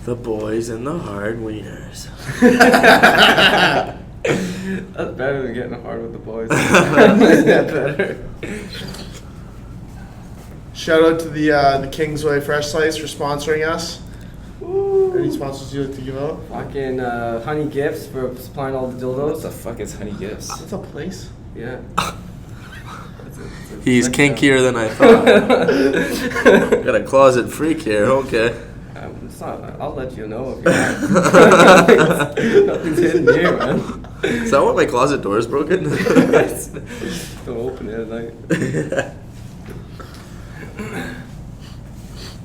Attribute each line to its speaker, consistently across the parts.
Speaker 1: The boys and the hard wieners.
Speaker 2: That's better than getting hard with the boys. That's better.
Speaker 3: Shout out to the Kingsway Fresh Slice for sponsoring us.
Speaker 2: Woo.
Speaker 3: Any sponsors you'd like to give out?
Speaker 2: Fucking Honey Gifts for supplying all the dildos.
Speaker 4: What the fuck is Honey Gifts?
Speaker 3: That's a place.
Speaker 2: Yeah.
Speaker 1: He's kinkier than I thought. Got a closet freak here, okay.
Speaker 2: It's not, I'll let you know if you want. Nothing's hidden here, man.
Speaker 1: Is that why my closet door is broken?
Speaker 2: Don't open it at night.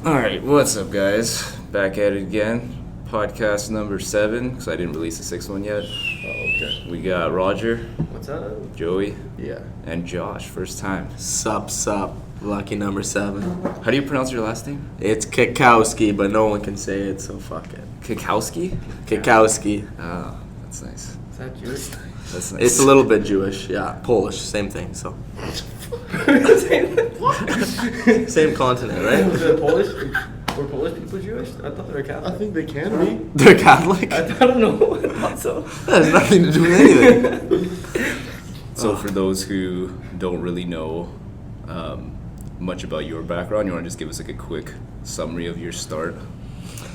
Speaker 4: Alright, what's up, guys? Back at it again. Podcast number 7, because I didn't release the 6th one yet.
Speaker 2: Oh, okay.
Speaker 4: We got Roger,
Speaker 2: What's up?
Speaker 4: Joey,
Speaker 1: Yeah.
Speaker 4: and Josh, first time.
Speaker 1: Sup. Lucky number 7.
Speaker 4: How do you pronounce your last name?
Speaker 1: It's Kwiatkowski, but no one can say it, so fuck it.
Speaker 4: Kwiatkowski?
Speaker 1: Kwiatkowski.
Speaker 4: Oh, that's nice.
Speaker 2: Is that Jewish?
Speaker 4: That's nice.
Speaker 1: It's a little bit Jewish, yeah. Polish, same thing, so. Same continent, right?
Speaker 2: Was it Polish? Were Polish people Jewish? I thought they were Catholic.
Speaker 3: I think they can be.
Speaker 1: They're Catholic?
Speaker 2: I don't know. I thought so.
Speaker 1: That has nothing to do with anything.
Speaker 4: So for those who don't really know much about your background, you want to just give us like a quick summary of your start?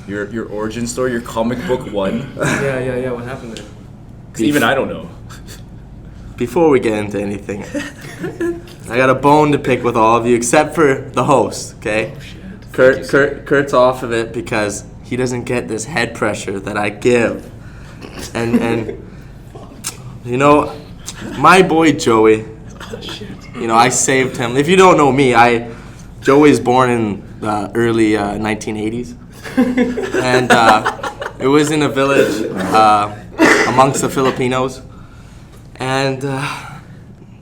Speaker 4: Your origin story, your comic book one?
Speaker 2: Yeah. What happened there?
Speaker 4: 'Cause even I don't know.
Speaker 1: Before we get into anything, I got a bone to pick with all of you, except for the host, okay? Kurt's off of it because he doesn't get this head pressure that I give. And you know, my boy Joey, you know, I saved him. If you don't know me, Joey's born in the early 1980s. And it was in a village amongst the Filipinos. And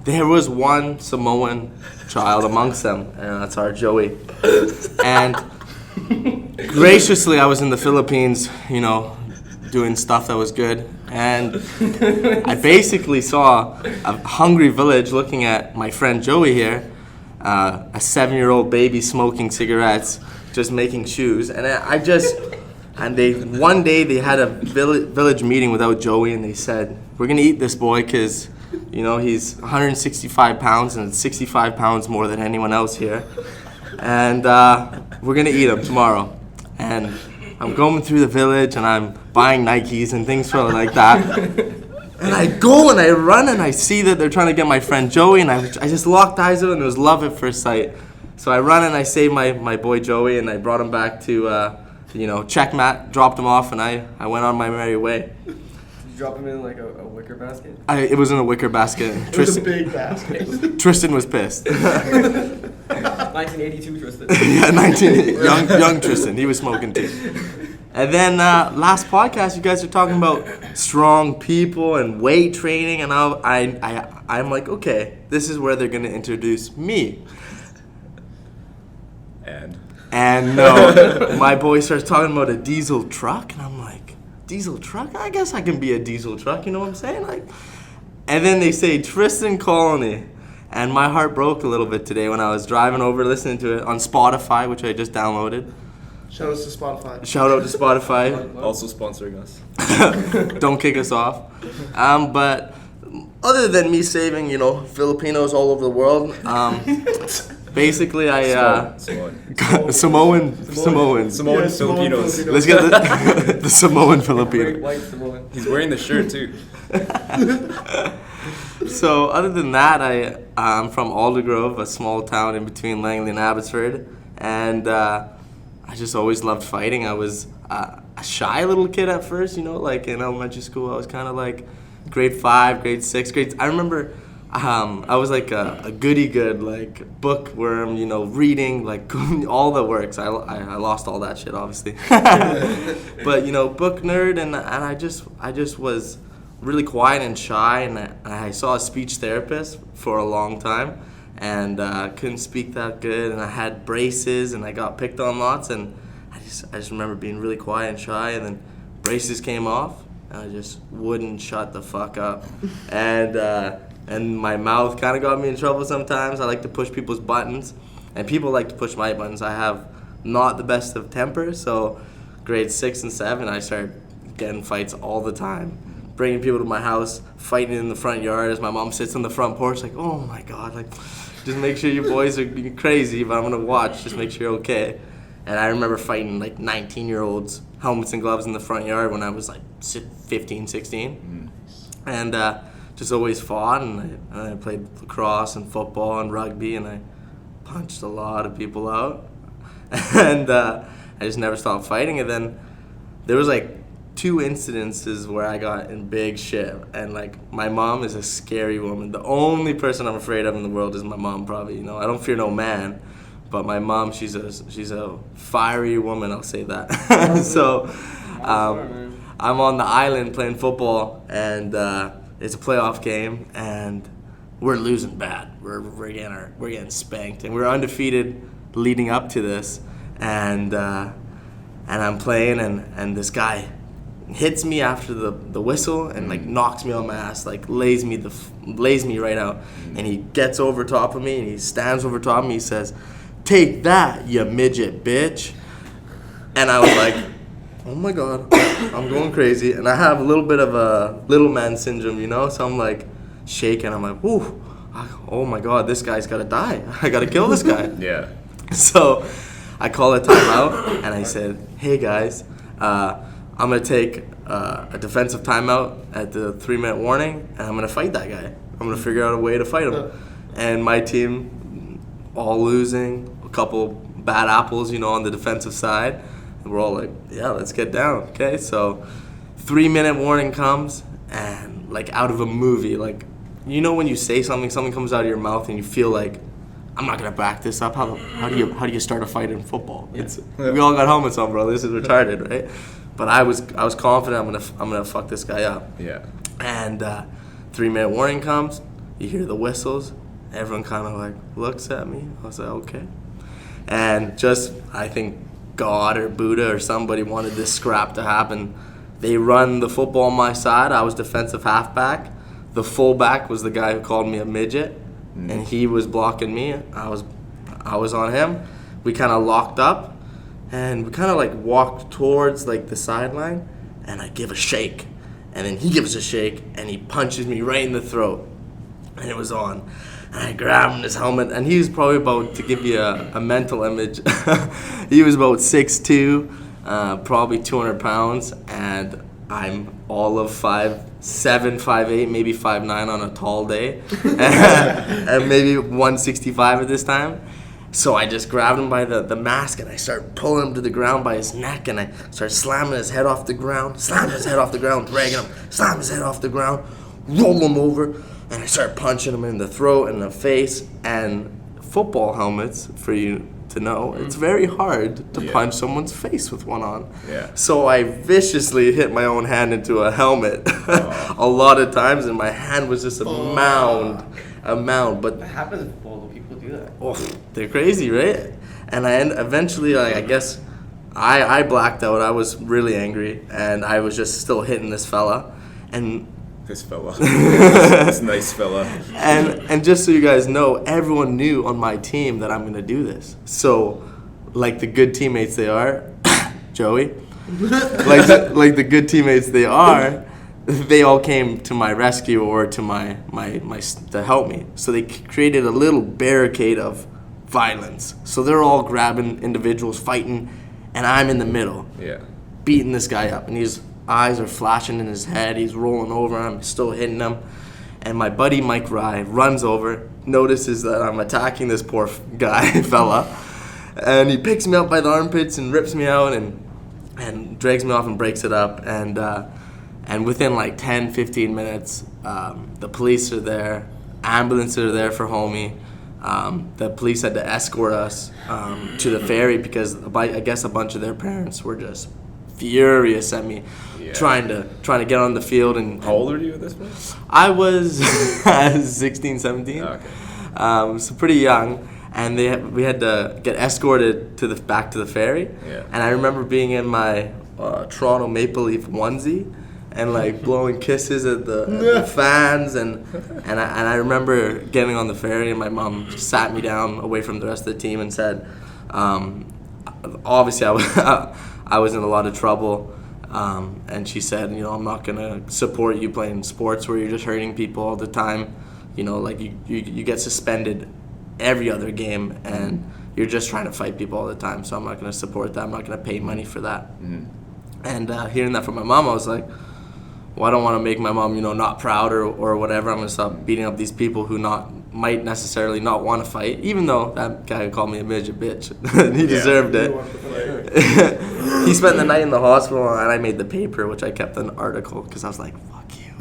Speaker 1: there was one Samoan child amongst them, and that's our Joey. And graciously, I was in the Philippines, you know, doing stuff that was good. And I basically saw a hungry village looking at my friend Joey here, a 7-year-old baby smoking cigarettes, just making shoes. And one day they had a village meeting without Joey, and they said, we're gonna eat this boy because, you know, he's 165 pounds and 65 pounds more than anyone else here. And we're gonna eat him tomorrow. And I'm going through the village and I'm buying Nikes and things like that. And I go and I run and I see that they're trying to get my friend Joey, and I just locked eyes with him, and it was love at first sight. So I run and I save my boy Joey, and I brought him back to, Checkmat, dropped him off, and I went on my merry way.
Speaker 2: Did you drop him in like a wicker basket?
Speaker 1: It was in a wicker basket.
Speaker 3: It was a big basket.
Speaker 1: Tristan was pissed.
Speaker 2: 1982 Tristan.
Speaker 1: Yeah, young Tristan. He was smoking too. And then last podcast, you guys are talking about strong people and weight training, and I'm like, okay, this is where they're gonna introduce me. And no, my boy starts talking about a diesel truck, and I'm like, diesel truck? I guess I can be a diesel truck, you know what I'm saying? Like, and then they say Tristan Colony, and my heart broke a little bit today when I was driving over listening to it on Spotify, which I just downloaded.
Speaker 3: Shout out to Spotify.
Speaker 1: Shout out to Spotify.
Speaker 4: Also sponsoring us.
Speaker 1: Don't kick us off. But other than me saving, you know, Filipinos all over the world, basically Samoan
Speaker 4: Filipinos.
Speaker 1: Let's get the Samoan Filipino.
Speaker 2: White Samoan.
Speaker 4: He's wearing the shirt too.
Speaker 1: So other than that, I'm from Aldergrove, a small town in between Langley and Abbotsford, and I just always loved fighting. I was a shy little kid at first, you know, like in elementary school. I was kind of like grade 5, grade 6, I remember I was like a goody-good, like bookworm, you know, reading, like all the works. I lost all that shit, obviously. But, you know, book nerd, and I just was really quiet and shy, and I saw a speech therapist for a long time, and couldn't speak that good, and I had braces, and I got picked on lots, and I just remember being really quiet and shy, and then braces came off, and I just wouldn't shut the fuck up, and my mouth kind of got me in trouble sometimes. I like to push people's buttons, and people like to push my buttons. I have not the best of temper, so grade 6 and 7, I started getting fights all the time. Bringing people to my house, fighting in the front yard as my mom sits on the front porch like, oh my God, like, just make sure your boys are crazy, but I'm going to watch. Just make sure you're okay. And I remember fighting like 19-year-olds, helmets and gloves in the front yard when I was like 15, 16. And just always fought, and I played lacrosse and football and rugby, and I punched a lot of people out. And I just never stopped fighting. And then there was like 2 incidences where I got in big shit. And like, my mom is a scary woman. The only person I'm afraid of in the world is my mom, probably. You know, I don't fear no man. But my mom, she's a fiery woman, I'll say that. So I'm on the island playing football, and it's a playoff game, and we're losing bad. We're getting spanked, and we're undefeated leading up to this, and I'm playing, and this guy hits me after the whistle and like knocks me on my ass, like lays me right out, and he gets over top of me and he stands over top of me. He says, "Take that, you midget bitch." And I was like, oh my God, I'm going crazy. And I have a little bit of a little man syndrome, you know? So I'm like shaking. I'm like, whoo, oh my God, this guy's got to die. I got to kill this guy.
Speaker 4: Yeah.
Speaker 1: So I call a timeout, and I said, hey guys, I'm going to take a defensive timeout at the 3-minute warning, and I'm going to fight that guy. I'm going to figure out a way to fight him. And my team, all losing, a couple bad apples, you know, on the defensive side. And we're all like, yeah, let's get down, okay? So 3-minute warning comes, and like out of a movie, like, you know when you say something comes out of your mouth and you feel like, I'm not gonna back this up. How do you start a fight in football?
Speaker 2: Yeah.
Speaker 1: We all got helmets on, bro. This is retarded, right? But I was confident I'm gonna fuck this guy up.
Speaker 4: Yeah.
Speaker 1: And 3-minute warning comes. You hear the whistles. Everyone kind of like looks at me. I was like, okay. And just, I think God or Buddha or somebody wanted this scrap to happen. They run the football on my side. I was defensive halfback. The fullback was the guy who called me a midget, and he was blocking me. I was on him. We kind of locked up, and we kind of like walked towards like the sideline, and I give a shake, and then he gives a shake, and he punches me right in the throat, and it was on. And I grabbed him in his helmet, and he was probably about, to give you a mental image, he was about 6'2", probably 200 pounds, and I'm all of 5'7", 5'8", maybe 5'9" on a tall day, and maybe 165 at this time. So I just grabbed him by the mask, and I start pulling him to the ground by his neck, and I start slamming his head off the ground, dragging him, slam his head off the ground, roll him over, and I start punching him in the throat and the face. And football helmets, for you to know, it's very hard to punch someone's face with one on.
Speaker 4: Yeah.
Speaker 1: So I viciously hit my own hand into a helmet a lot of times, and my hand was just a mound. But
Speaker 2: What happens in football? Do people do that?
Speaker 1: oh, they're crazy, right? And eventually, like, I guess I blacked out. I was really angry, and I was just still hitting this fella, and
Speaker 4: This fella. This nice fella.
Speaker 1: and just so you guys know, everyone knew on my team that I'm gonna do this. So, like the good teammates they are, Joey, like the good teammates they are, they all came to my rescue or to my to help me. So they created a little barricade of violence. So they're all grabbing individuals, fighting, and I'm in the middle,
Speaker 4: Yeah.
Speaker 1: beating this guy up, and his eyes are flashing in his head. He's rolling over. I'm still hitting him, and my buddy Mike Rye runs over, notices that I'm attacking this poor fella, and he picks me up by the armpits and rips me out and drags me off and breaks it up. And within like 10-15 minutes, the police are there, ambulances are there for homie. The police had to escort us to the ferry because I guess a bunch of their parents were just furious at me, trying to get on the field. And
Speaker 4: How old were you at this point?
Speaker 1: I was 16, 17, so pretty young, and we had to get escorted back to the ferry.
Speaker 4: Yeah.
Speaker 1: And I remember being in my Toronto Maple Leaf onesie and like blowing kisses at the fans, and I remember getting on the ferry, and my mom sat me down away from the rest of the team and said, obviously I I was in a lot of trouble. And she said, I'm not going to support you playing sports where you're just hurting people all the time. Like you get suspended every other game and you're just trying to fight people all the time. So I'm not going to support that. I'm not going to pay money for that. And hearing that from my mom, I was like, well, I don't want to make my mom, not proud or whatever. I'm going to stop beating up these people who might necessarily not want to fight, even though that guy called me a midget bitch. He deserved it. He spent the night in the hospital, and I made the paper, which I kept an article because I was like, fuck you.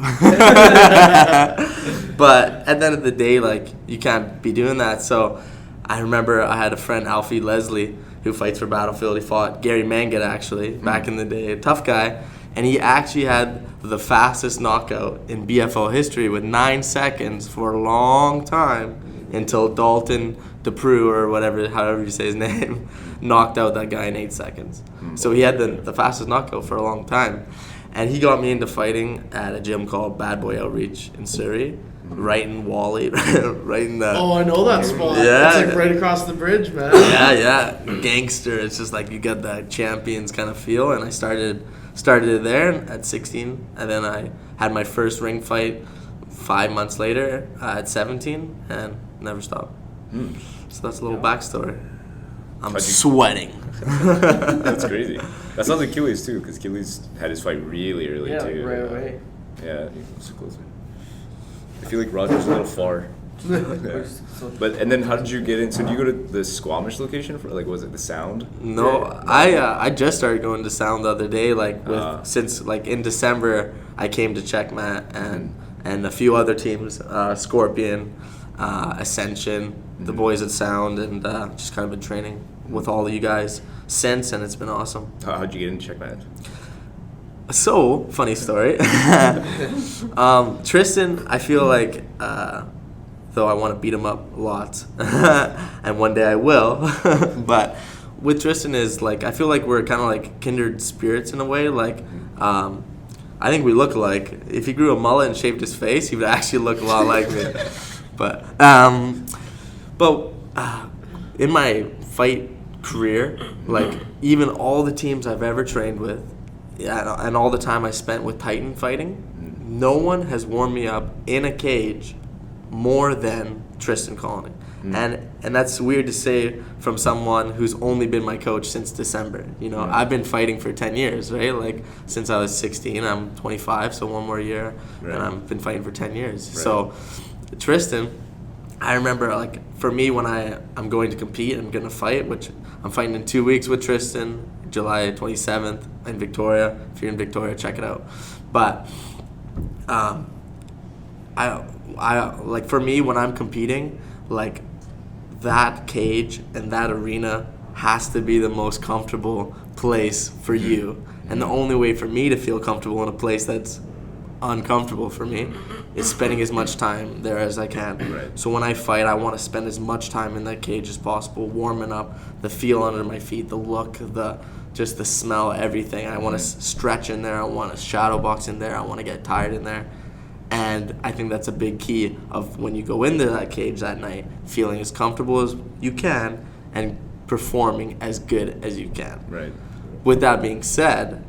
Speaker 1: But at the end of the day, like, you can't be doing that. So I remember I had a friend, Alfie Leslie, who fights for Battlefield. He fought Gary Mangat, actually, back in the day. A tough guy. And he actually had the fastest knockout in BFO history with 9 seconds for a long time until Dalton DePrew, or however you say his name, knocked out that guy in 8 seconds. So he had the fastest knockout for a long time. And he got me into fighting at a gym called Bad Boy Outreach in Surrey, right in Wally, right in the...
Speaker 3: Oh, I know that spot.
Speaker 1: Yeah.
Speaker 3: It's like right across the bridge, man.
Speaker 1: Yeah. Gangster. It's just like you get that champions kind of feel. And I started it there at 16, and then I had my first ring fight 5 months later at 17, and never stopped. So that's a little backstory. I'm sweating.
Speaker 4: That's crazy. That sounds like Achilles too, because Achilles had his fight really early too.
Speaker 2: Right away.
Speaker 4: Yeah, he was so close. I feel like Roger's a little far. Yeah. But and then how did you get in? So do you go to the Squamish location for was it the Sound?
Speaker 1: No, I just started going to Sound the other day. Since in December I came to Checkmat and a few other teams, Scorpion, Ascension, the boys at Sound, and just kind of been training with all of you guys since, and it's been awesome.
Speaker 4: How'd you get into Checkmat?
Speaker 1: So, funny story. Tristan, I feel like, though I want to beat him up lots, and one day I will, but with Tristan is, I feel like we're kind of like kindred spirits in a way. I think we look alike. If he grew a mullet and shaved his face, he would actually look a lot like me. But in my fight career, even all the teams I've ever trained with, and all the time I spent with Titan fighting, no one has warmed me up in a cage more than Tristan Colony. And that's weird to say from someone who's only been my coach since December. I've been fighting for 10 years, right? Since I was 16, I'm 25, so one more year, and I've been fighting for 10 years. Right. So Tristan, I remember, for me, when I'm going to compete, I'm going to fight, which I'm fighting in 2 weeks with Tristan, July 27th in Victoria. If you're in Victoria, check it out. But I for me, when I'm competing, that cage and that arena has to be the most comfortable place for you. And the only way for me to feel comfortable in a place that's uncomfortable for me is spending as much time there as I can.
Speaker 4: Right.
Speaker 1: So when I fight, I want to spend as much time in that cage as possible, warming up, the feel under my feet, the look, just the smell, everything. I want to stretch in there. I want to shadow box in there. I want to get tired in there. And I think that's a big key of when you go into that cage that night, feeling as comfortable as you can and performing as good as you can.
Speaker 4: Right.
Speaker 1: With that being said,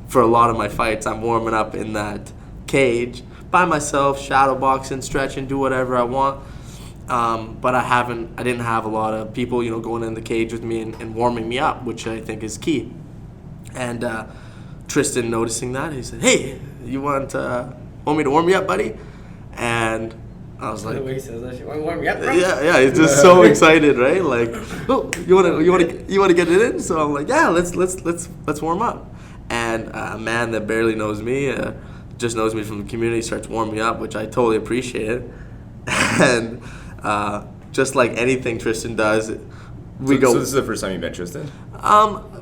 Speaker 1: for a lot of my fights, I'm warming up in that cage by myself, shadow boxing, stretching, do whatever I want. But I didn't have a lot of people, going in the cage with me and warming me up, which I think is key. And Tristan noticing that, he said, "Hey, you want me to warm you up, buddy?" And I was like,
Speaker 2: the way he says that, you want to warm me up, bro?
Speaker 1: yeah, he's just so excited, right? Oh, you want to get it in? So I'm like, yeah, let's warm up. And a man that barely knows me, just knows me from the community, starts warming me up, which I totally appreciate. And just like anything Tristan does, we go.
Speaker 4: So this is the first time you met Tristan?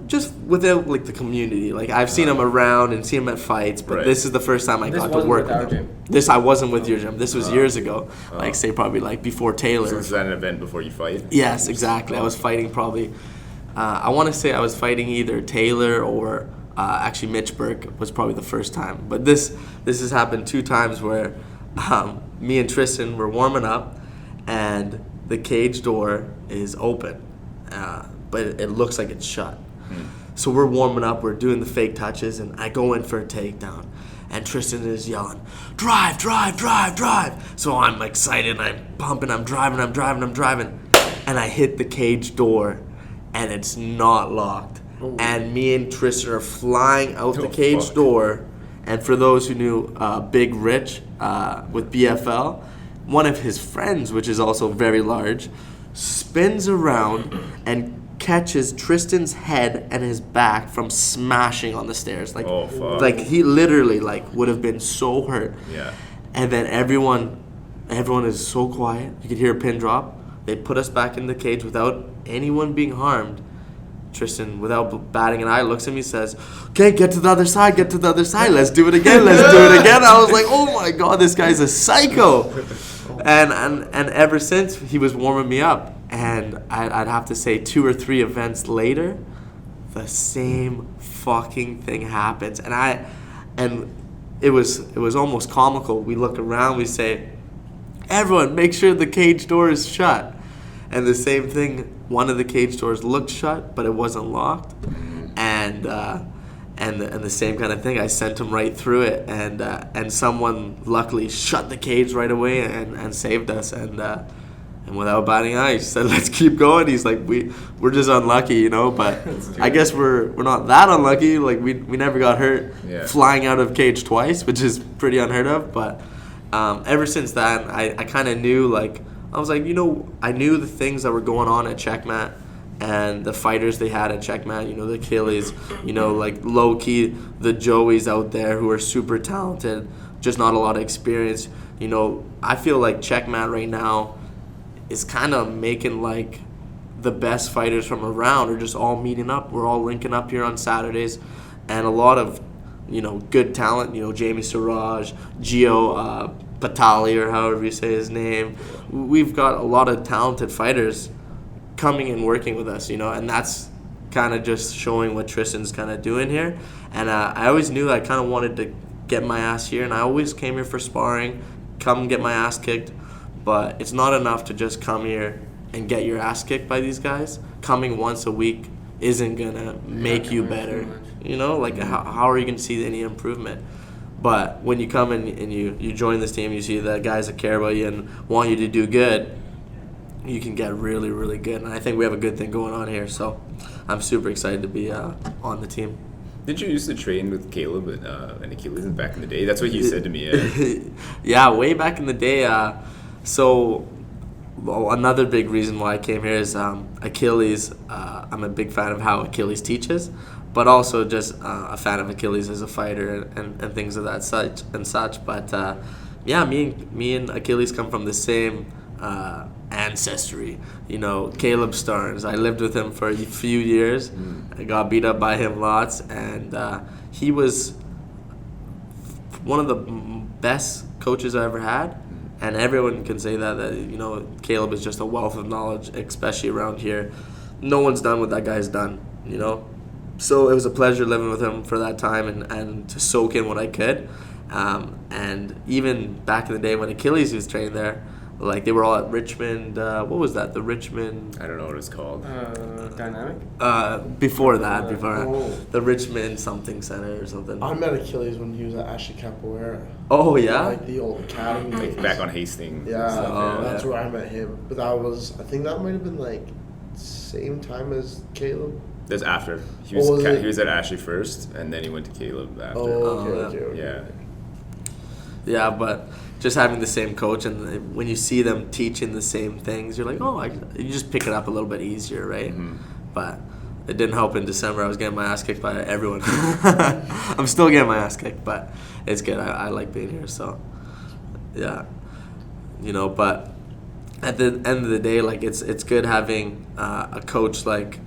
Speaker 1: Just within the community. I've seen him around and seen him at fights, but this is the first time I got to work with him. I wasn't with your gym. This was years ago. Say probably before Taylor.
Speaker 4: So was that an event before you fight?
Speaker 1: Yes, exactly. I was fighting probably. I want to say I was fighting either Taylor or actually Mitch Burke was probably the first time. But this has happened 2 times where me and Tristan were warming up, and the cage door is open, but it looks like it's shut. So we're warming up, we're doing the fake touches, and I go in for a takedown. And Tristan is yelling, drive, drive, drive, drive. So I'm excited, I'm pumping, I'm driving. And I hit the cage door, and it's not locked.
Speaker 3: Oh.
Speaker 1: And me and Tristan are flying out the cage door. And for those who knew Big Rich with BFL, one of his friends, which is also very large, spins around and catches Tristan's head and his back from smashing on the stairs. Like,
Speaker 4: Oh, fuck.
Speaker 1: like he literally would have been so hurt.
Speaker 4: Yeah.
Speaker 1: And then everyone is so quiet. You could hear a pin drop. They put us back in the cage without anyone being harmed. Tristan, without batting an eye, looks at me and says, okay, get to the other side, let's do it again. I was like, oh my God, this guy's a psycho. And ever since, he was warming me up. And I'd have to say 2 or 3 events later, the same fucking thing happens. And it was almost comical. We look around, we say, everyone, make sure the cage door is shut. And the same thing, one of the cage doors looked shut, but it wasn't locked. And the same kind of thing, I sent him right through it. And someone luckily shut the cage right away and saved us. And without batting an eye, he said, let's keep going. He's like, we're just unlucky, you know, but I guess we're not that unlucky. Like, we never got hurt flying out of cage twice, which is pretty unheard of. But ever since that, I kind of knew, like, I was like, you know, I knew the things that were going on at Checkmat and the fighters they had at Checkmat, you know, the Achilles, you know, like low-key, the Joeys out there who are super talented, just not a lot of experience. You know, I feel like Checkmat right now is kind of making, like, the best fighters from around are just all meeting up. We're all linking up here on Saturdays. And a lot of, you know, good talent, you know, Jamie Siraj, Gio Patali, or however you say his name. We've got a lot of talented fighters coming and working with us, you know, and that's kind of just showing what Tristan's kind of doing here. And I always knew I kind of wanted to get my ass here, and I always came here for sparring, come get my ass kicked. But it's not enough to just come here and get your ass kicked by these guys. Coming once a week isn't going to make you better. You know, like, how are you going to see any improvement? But when you come in and you join this team, you see the guys that care about you and want you to do good, you can get really, really good. And I think we have a good thing going on here. So I'm super excited to be on the team.
Speaker 4: Did you used to train with Caleb and Achilles back in the day? That's what he said to me. Yeah,
Speaker 1: yeah, way back in the day. So another big reason why I came here is Achilles. I'm a big fan of how Achilles teaches, but also just a fan of Achilles as a fighter and things of that such. But yeah, me and Achilles come from the same ancestry. You know, Caleb Starnes. I lived with him for a few years. I got beat up by him lots, and he was one of the best coaches I ever had. And everyone can say that, you know, Caleb is just a wealth of knowledge, especially around here. No one's done what that guy's done, you know. So it was a pleasure living with him for that time and to soak in what I could. And even back in the day when Achilles was training there, like, they were all at Richmond. What was that? The Richmond.
Speaker 4: I don't know what it's called.
Speaker 2: Dynamic?
Speaker 1: Before the Richmond something center or something.
Speaker 3: I met Achilles when he was at Ashley Capoeira.
Speaker 1: Oh yeah.
Speaker 3: Like the old academy.
Speaker 4: Like back on Hastings.
Speaker 3: Yeah,
Speaker 4: and stuff,
Speaker 3: that's where I met him. But I think that might have been like same time as Caleb.
Speaker 4: That's after. He
Speaker 3: Oh,
Speaker 4: was
Speaker 3: was it?
Speaker 4: he was at Ashley first, and then he went to Caleb after.
Speaker 3: Oh,
Speaker 1: yeah.
Speaker 3: okay.
Speaker 4: Yeah.
Speaker 1: Yeah, but just having the same coach, and when you see them teaching the same things, you're like, oh, you just pick it up a little bit easier, right?
Speaker 4: Mm-hmm.
Speaker 1: But it didn't help in December. I was getting my ass kicked by everyone. I'm still getting my ass kicked, but it's good. I like being here, so yeah, you know. But at the end of the day, like, it's good having a coach like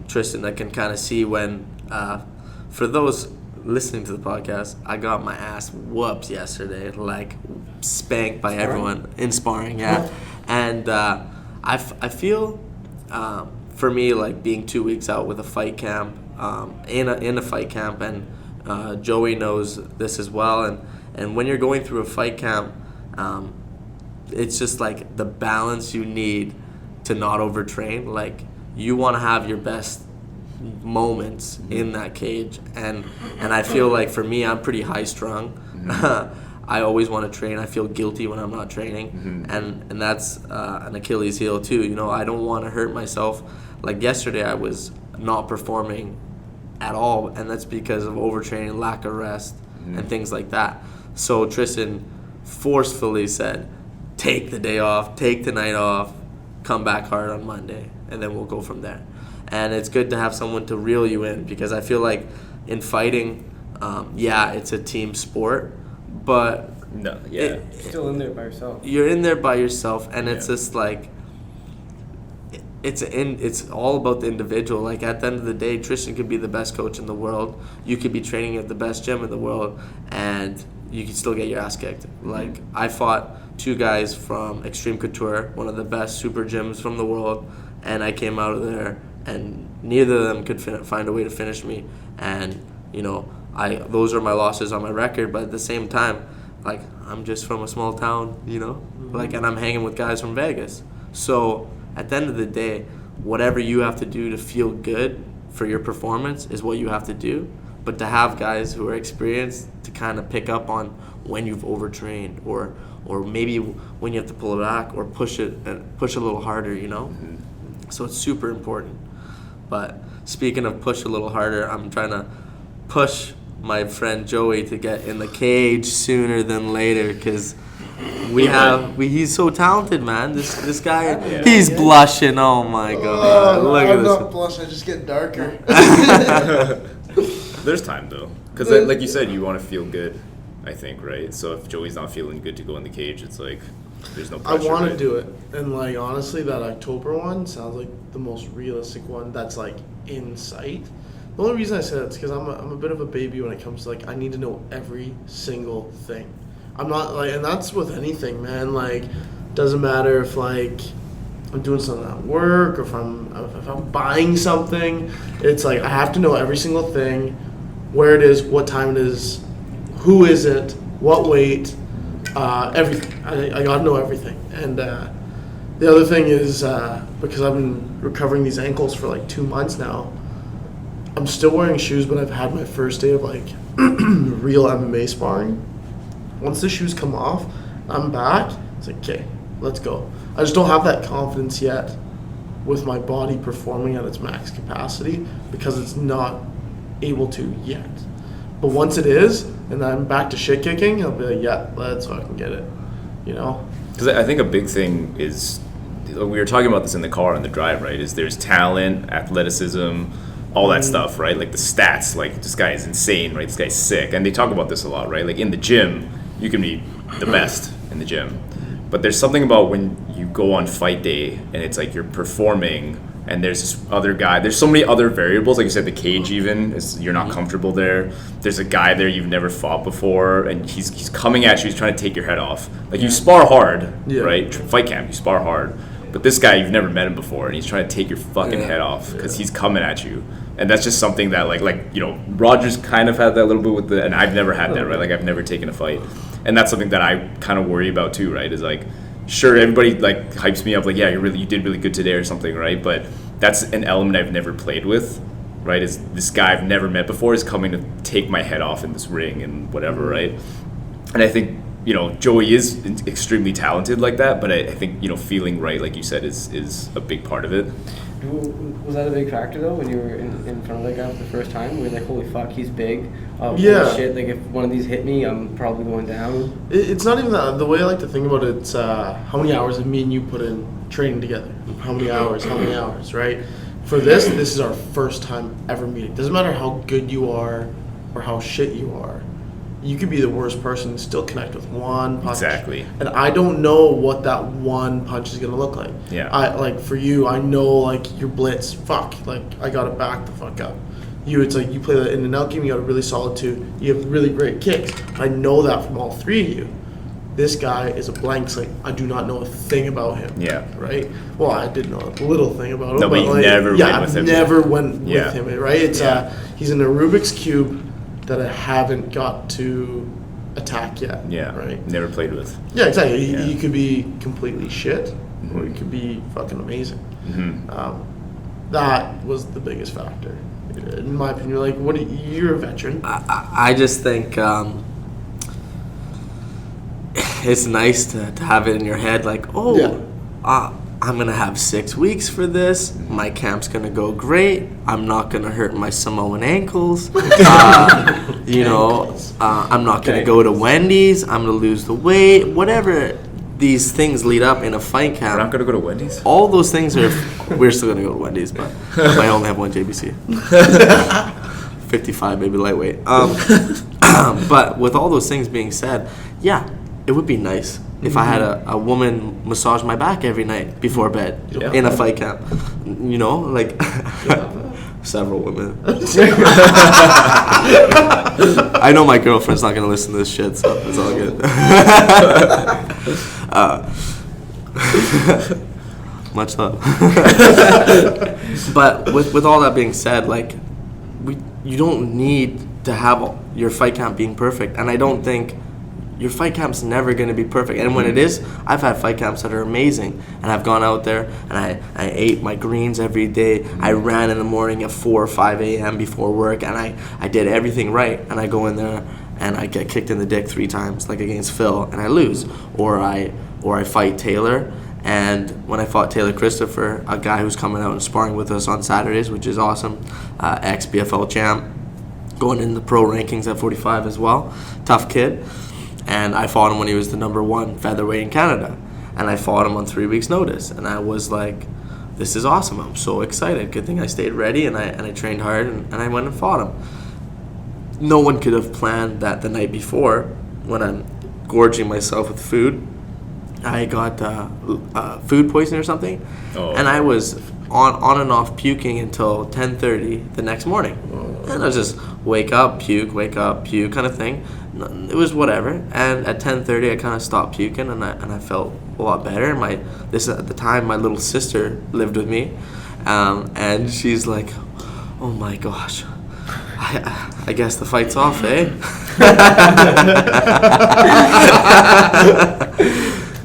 Speaker 1: Tristan that can kind of see when, for those listening to the podcast, I got my ass whooped yesterday, like spanked by everyone in sparring, yeah. And I feel, for me, like, being 2 weeks out with a fight camp, in a fight camp, and Joey knows this as well, and when you're going through a fight camp, it's just like the balance you need to not overtrain. Like, you want to have your best moments in that cage, and I feel like for me, I'm pretty high strung. I always want to train. I feel guilty when I'm not training, and that's an Achilles heel too. You know, I don't want to hurt myself. Like yesterday, I was not performing at all, and that's because of overtraining, lack of rest, and things like that. So Tristan forcefully said, take the day off, take the night off, come back hard on Monday, and then we'll go from there. And it's good to have someone to reel you in, because I feel like in fighting, it's a team sport, but
Speaker 2: Still in there by yourself.
Speaker 1: You're in there by yourself, and it's just like, it's all about the individual. Like at the end of the day, Tristan could be the best coach in the world. You could be training at the best gym in the world, and you could still get your ass kicked. Like I fought 2 guys from Extreme Couture, one of the best super gyms from the world, and I came out of there, and neither of them could find a way to finish me. And you know, those are my losses on my record. But at the same time, like I'm just from a small town, you know, like, and I'm hanging with guys from Vegas. So at the end of the day, whatever you have to do to feel good for your performance is what you have to do. But to have guys who are experienced to kind of pick up on when you've overtrained, or maybe when you have to pull it back or push a little harder, you know. So it's super important. But speaking of push a little harder, I'm trying to push my friend Joey to get in the cage sooner than later, because he's so talented, man. This guy, he's blushing. Oh my God! Look at
Speaker 3: I'm
Speaker 1: this.
Speaker 3: not blushing. I just get darker.
Speaker 4: There's time though, because like you said, you want to feel good, I think, right? So if Joey's not feeling good to go in the cage, it's like there's no pressure.
Speaker 3: I want
Speaker 4: right?
Speaker 3: to do it, and like honestly, that October one sounds like the most realistic one that's like in sight. The only reason I say that is because I'm a bit of a baby when it comes to like I need to know every single thing. I'm not like, and that's with anything, man. Like, doesn't matter if like I'm doing something at work or if I'm buying something. It's like I have to know every single thing, where it is, what time it is, who is it, what weight, everything. I gotta know everything. And the other thing is because I've been recovering these ankles for like 2 months now. I'm still wearing shoes, but I've had my first day of like real MMA sparring. Once the shoes come off, I'm back. It's like, okay, let's go. I just don't have that confidence yet with my body performing at its max capacity because it's not able to yet. But once it is, and I'm back to shit kicking, I'll be like, yeah, let's fucking get it, you know?
Speaker 4: Because I think a big thing is, we were talking about this in the car on the drive, right, is there's talent, athleticism, all that stuff, right? Like the stats, like this guy is insane, right? This guy's sick. And they talk about this a lot, right? Like in the gym, you can be the best in the gym. But there's something about when you go on fight day and it's like you're performing and there's this other guy, there's so many other variables, like you said, the cage even, you're not comfortable there. There's a guy there you've never fought before and he's coming at you, he's trying to take your head off. Like you spar hard, right? Fight camp, you spar hard. But this guy, you've never met him before, and he's trying to take your fucking head off because he's coming at you. And that's just something that, like you know, Rogers kind of had that a little bit with the, and I've never had that, right? Like, I've never taken a fight. And that's something that I kind of worry about too, right? Is like, sure, everybody, like, hypes me up, like, yeah, you did really good today or something, right? But that's an element I've never played with, right? Is this guy I've never met before is coming to take my head off in this ring and whatever, right? And I think, you know, Joey is extremely talented like that, but I think, you know, feeling right, like you said, is a big part of it.
Speaker 2: Was that a big factor though when you were in front of that guy for the first time? Were you like, holy fuck, he's big? Holy shit, like if one of these hit me, I'm probably going down.
Speaker 3: It's not even that. The way I like to think about it, it's how many hours have me and you put in training together? How many hours, right? For this is our first time ever meeting. Doesn't matter how good you are or how shit you are. You could be the worst person and still connect with one punch.
Speaker 4: Exactly.
Speaker 3: And I don't know what that one punch is going to look like.
Speaker 4: Yeah.
Speaker 3: Like for you, I know like your blitz, fuck, like I got to back the fuck up. You, it's like you play the in and out game, you got a really solid 2. You have really great kicks. I know that from all 3 of you. This guy is a blank slate. I do not know a thing about him. Yeah. Right? Well, I did know a little thing about him.
Speaker 4: No, but you
Speaker 3: like,
Speaker 4: never went with him.
Speaker 3: Never went with him, right? It's he's in a Rubik's Cube that I haven't got to attack yet.
Speaker 4: Yeah.
Speaker 3: Right?
Speaker 4: Never played with.
Speaker 3: Yeah, exactly. He could be completely shit, or he could be fucking amazing.
Speaker 4: Mm-hmm.
Speaker 3: That was the biggest factor. in my opinion. Like, you're a veteran.
Speaker 1: I just think it's nice to have it in your head, like, I'm going to have 6 weeks for this. My camp's going to go great. I'm not going to hurt my Samoan ankles. I'm not going to go to Wendy's. I'm going to lose the weight. Whatever these things lead up in a fight camp.
Speaker 4: We're not going to go to Wendy's?
Speaker 1: All those things are... We're still going to go to Wendy's, but I only have one JBC. 55, maybe lightweight. But with all those things being said, yeah, it would be nice if I had a woman massage my back every night before bed in a fight camp. You know, like several women. I know my girlfriend's not going to listen to this shit, so it's all good. Much love. But with all that being said, like, you don't need to have your fight camp being perfect. And I don't think your fight camp's never going to be perfect. And when it is, I've had fight camps that are amazing. And I've gone out there and I ate my greens every day. I ran in the morning at 4 or 5 a.m. before work, and I did everything right. And I go in there and I get kicked in the dick 3 times, like against Phil, and I lose. Or I fight Taylor. And when I fought Taylor Christopher, a guy who's coming out and sparring with us on Saturdays, which is awesome, ex-BFL champ, going in the pro rankings at 45 as well, tough kid. And I fought him when he was the #1 featherweight in Canada. And I fought him on 3 weeks' notice. And I was like, this is awesome. I'm so excited. Good thing I stayed ready and I trained hard and I went and fought him. No one could have planned that the night before, when I'm gorging myself with food, I got food poisoning or something. Oh. And I was on and off puking until 10:30 the next morning. And I was just wake up, puke kind of thing. It was whatever. And at 10:30 I kind of stopped puking and I felt a lot better. At the time my little sister lived with me, and she's like, oh my gosh, I guess the fight's off, eh?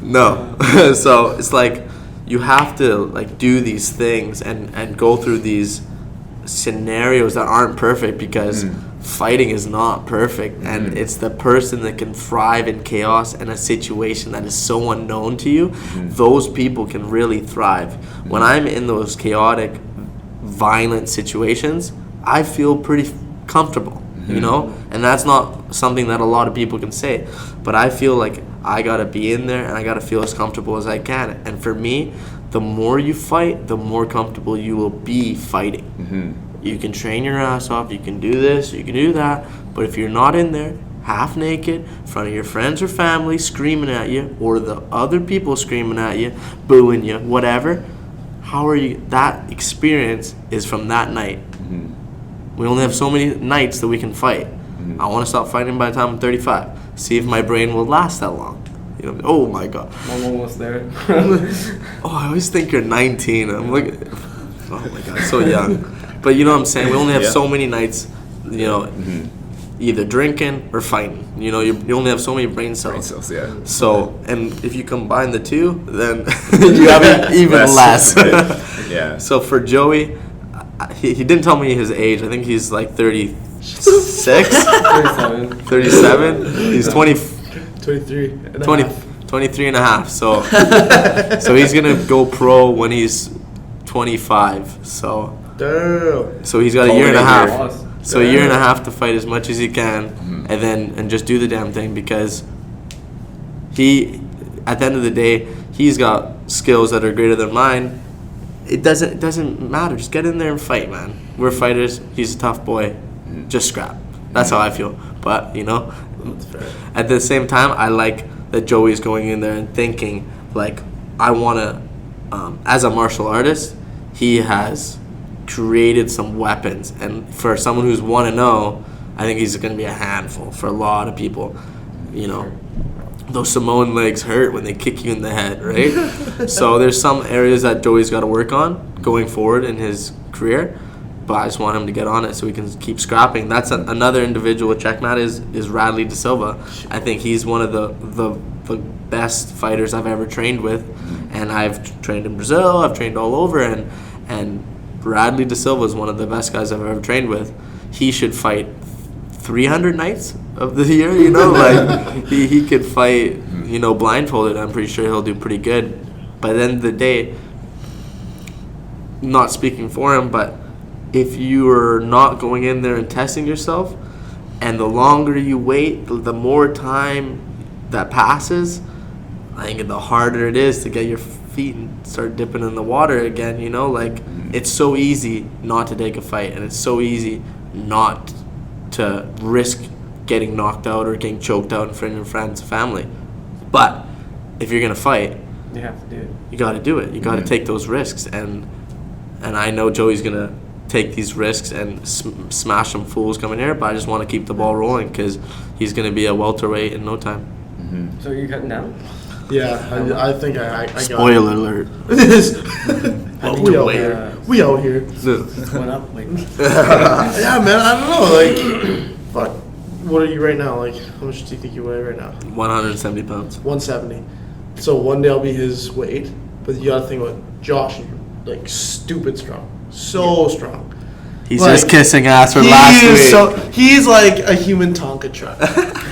Speaker 1: No. So it's like you have to like do these things and go through these scenarios that aren't perfect, because fighting is not perfect, and it's the person that can thrive in chaos in a situation that is so unknown to you. Those people can really thrive. When I'm in those chaotic, violent situations, I feel pretty comfortable, you know, and that's not something that a lot of people can say, but I feel like I gotta be in there and I gotta feel as comfortable as I can. And for me, the more you fight, the more comfortable you will be fighting. You can train your ass off, you can do this, you can do that, but if you're not in there, half naked, in front of your friends or family screaming at you, or the other people screaming at you, booing you, whatever, how are you? That experience is from that night. We only have so many nights that we can fight. I want to stop fighting by the time I'm 35. See if my brain will last that long. You know, oh my God.
Speaker 2: I'm almost there.
Speaker 1: I always think you're 19. I'm like, oh my God, so young. But you know what I'm saying? We only have so many nights, you know, either drinking or fighting. You know, you only have so many brain cells. So, and if you combine the two, then you have even less.
Speaker 4: Yeah.
Speaker 1: So for Joey, he didn't tell me his age. I think he's like 36? 37? He's 23 and a half. So he's going to go pro when he's 25. So he's got a year and a half. So a year and a half to fight as much as he can, and just do the damn thing, because he, at the end of the day, he's got skills that are greater than mine. It doesn't matter. Just get in there and fight, man. We're fighters. He's a tough boy. Just scrap. That's how I feel. But, you know, at the same time, I like that Joey's going in there and thinking, like, I want to, as a martial artist, he has created some weapons. And for someone who's 1-0, I think he's going to be a handful for a lot of people. You know, those Samoan legs hurt when they kick you in the head, right? So there's some areas that Joey's got to work on going forward in his career. But I just want him to get on it so he can keep scrapping. That's another individual with Checkmat is Radley De Silva. I think he's one of the best fighters I've ever trained with, and I've trained in Brazil. I've trained all over, and Bradley De Silva is one of the best guys I've ever trained with. He should fight 300 nights of the year, you know? Like, he could fight, you know, blindfolded. I'm pretty sure he'll do pretty good. By the end of the day, not speaking for him, but if you're not going in there and testing yourself, and the longer you wait, the more time that passes, I think the harder it is to get your feet and start dipping in the water again, you know? Like, it's so easy not to take a fight, and it's so easy not to risk getting knocked out or getting choked out in front of your friends and family. But if you're going to fight,
Speaker 2: you have to do it.
Speaker 1: You got to do it. You got to take those risks. And I know Joey's going to take these risks and smash some fools coming here, but I just want to keep the ball rolling because he's going to be a welterweight in no time.
Speaker 2: Mm-hmm. So you're cutting down?
Speaker 3: Yeah, I think I got
Speaker 1: Spoiler alert.
Speaker 3: We out here.
Speaker 2: Went up, like.
Speaker 3: Yeah, man, I don't know. Like, fuck. What are you right now? Like, how much do you think you weigh right now?
Speaker 1: 170 pounds.
Speaker 3: 170. So one day I'll be his weight, but you gotta think about Josh, like, stupid strong. So strong.
Speaker 1: He's
Speaker 3: like,
Speaker 1: just kissing ass for last week.
Speaker 3: He's like a human Tonka truck.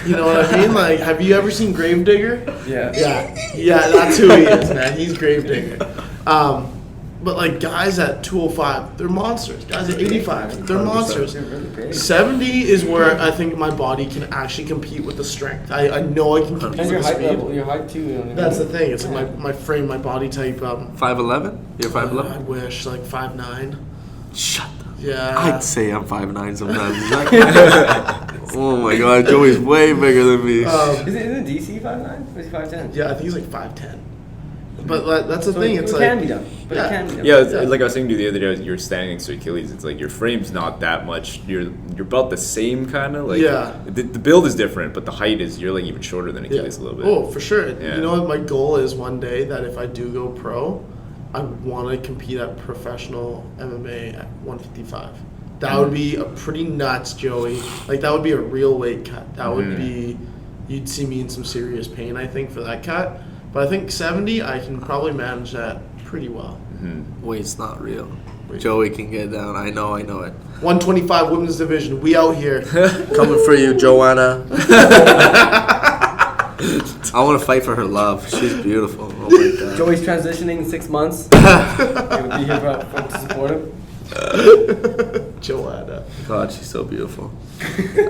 Speaker 3: You know what I mean? Like, have you ever seen Gravedigger?
Speaker 2: Yeah.
Speaker 3: Yeah, that's who he is, man. He's Gravedigger. But like guys at 205, they're monsters. Guys at 85, they're monsters. 70 is where I think my body can actually compete with the strength. I know I can compete with the speed.
Speaker 2: Your height too. You know,
Speaker 3: that's the thing. It's like my frame, my body type.
Speaker 1: 5'11"? You're 5'11"?
Speaker 3: I wish, like 5'9".
Speaker 1: Shut up.
Speaker 3: Yeah.
Speaker 1: I'd say I'm 5'9" sometimes. Oh my god, Joey's way bigger than me.
Speaker 2: Isn't DC 5'9"? Or is he 5'10"?
Speaker 3: Yeah, I think he's like 5'10". But that's the thing. It's
Speaker 2: it
Speaker 3: like
Speaker 2: can be done. But it can be done.
Speaker 4: Yeah, like I was saying to you the other day, you're standing next to Achilles. It's like your frame's not that much. You're about the same kind of. Like,
Speaker 3: yeah.
Speaker 4: The build is different, but the height is you're like even shorter than Achilles a little bit.
Speaker 3: Oh, for sure.
Speaker 4: Yeah.
Speaker 3: You know what my goal is one day that if I do go pro, I want to compete at professional MMA at 155. That would be a pretty nuts, Joey. Like that would be a real weight cut. That would be. You'd see me in some serious pain, I think, for that cut. But I think 70, I can probably manage that pretty well.
Speaker 1: Weight's not real. Joey can get down. I know it.
Speaker 3: 125 women's division. We out here.
Speaker 1: Coming for you, Joanna. I want to fight for her love. She's beautiful. Oh my god.
Speaker 2: Joey's transitioning in 6 months. Gonna be here to support him.
Speaker 3: Joanna.
Speaker 1: God, she's so beautiful.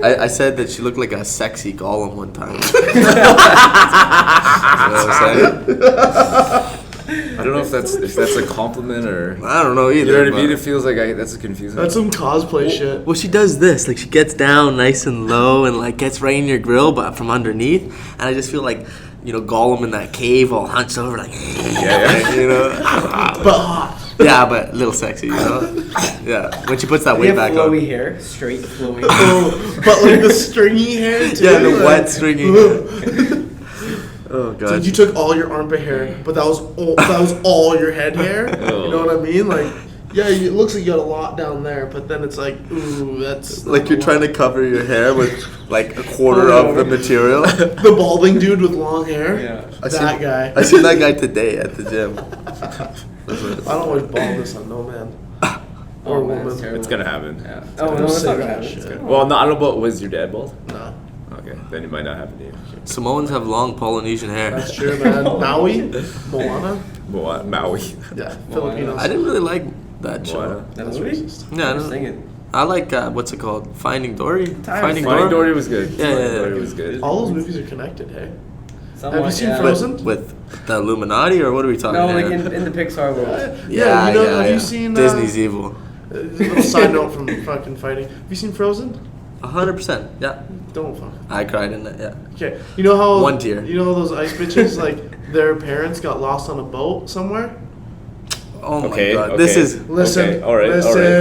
Speaker 1: I said that she looked like a sexy Gollum one time. You know what I'm saying?
Speaker 4: I don't know if that's a compliment or
Speaker 1: I don't know either.
Speaker 4: You know what I mean? It feels like that's confusing.
Speaker 3: That's some cosplay shit.
Speaker 1: Well, she does this. Like, she gets down nice and low and, like, gets right in your grill, but from underneath. And I just feel like, you know, Gollum in that cave all hunched over, like,
Speaker 4: yeah.
Speaker 1: You know?
Speaker 3: But hot.
Speaker 1: Yeah, but a little sexy, you know? Yeah. When she puts that weight back on.
Speaker 2: Flowy hair. Straight flowy hair.
Speaker 3: Oh, but, like, the stringy hair, too.
Speaker 1: Yeah, the wet stringy hair. Oh god!
Speaker 3: So you took all your armpit hair, but that was all your head hair. You know what I mean? Like, yeah, it looks like you got a lot down there, but then it's like, ooh, that's
Speaker 1: like you're trying to cover your hair with like a quarter of the material.
Speaker 3: The balding dude with long hair.
Speaker 2: Yeah,
Speaker 3: guy.
Speaker 1: I seen that guy today at the gym.
Speaker 3: I don't wish baldness on no man.
Speaker 2: Or woman.
Speaker 4: It's gonna happen.
Speaker 2: Yeah. Oh no, it's not gonna happen.
Speaker 4: Well, no, I don't know about was your dad bald?
Speaker 3: No.
Speaker 4: Okay, then it might not happen to you.
Speaker 1: Samoans have long Polynesian hair.
Speaker 3: That's true, man. Maui, Moana.
Speaker 4: Maui.
Speaker 3: Yeah, Filipinos.
Speaker 1: I didn't really like that show.
Speaker 3: That's racist.
Speaker 1: Yeah, I like what's it called? Finding Dory.
Speaker 4: Finding Dory was good.
Speaker 1: Yeah.
Speaker 4: Dory was good.
Speaker 3: All those movies are connected, hey.
Speaker 2: Somewhat,
Speaker 3: have you seen Frozen?
Speaker 1: With the Illuminati, or what are we talking
Speaker 2: No,
Speaker 1: about?
Speaker 2: like in the Pixar world.
Speaker 3: Yeah, have you seen
Speaker 1: Disney's evil.
Speaker 3: A little side note from fucking fighting. Have you seen Frozen?
Speaker 1: 100%. Yeah.
Speaker 3: Don't fuck.
Speaker 1: I cried in it. Yeah.
Speaker 3: Okay. You know how
Speaker 1: one tear.
Speaker 3: You know those ice bitches like their parents got lost on a boat somewhere?
Speaker 1: Oh my god.
Speaker 4: Okay.
Speaker 1: This is
Speaker 3: listen.
Speaker 4: Okay. All right.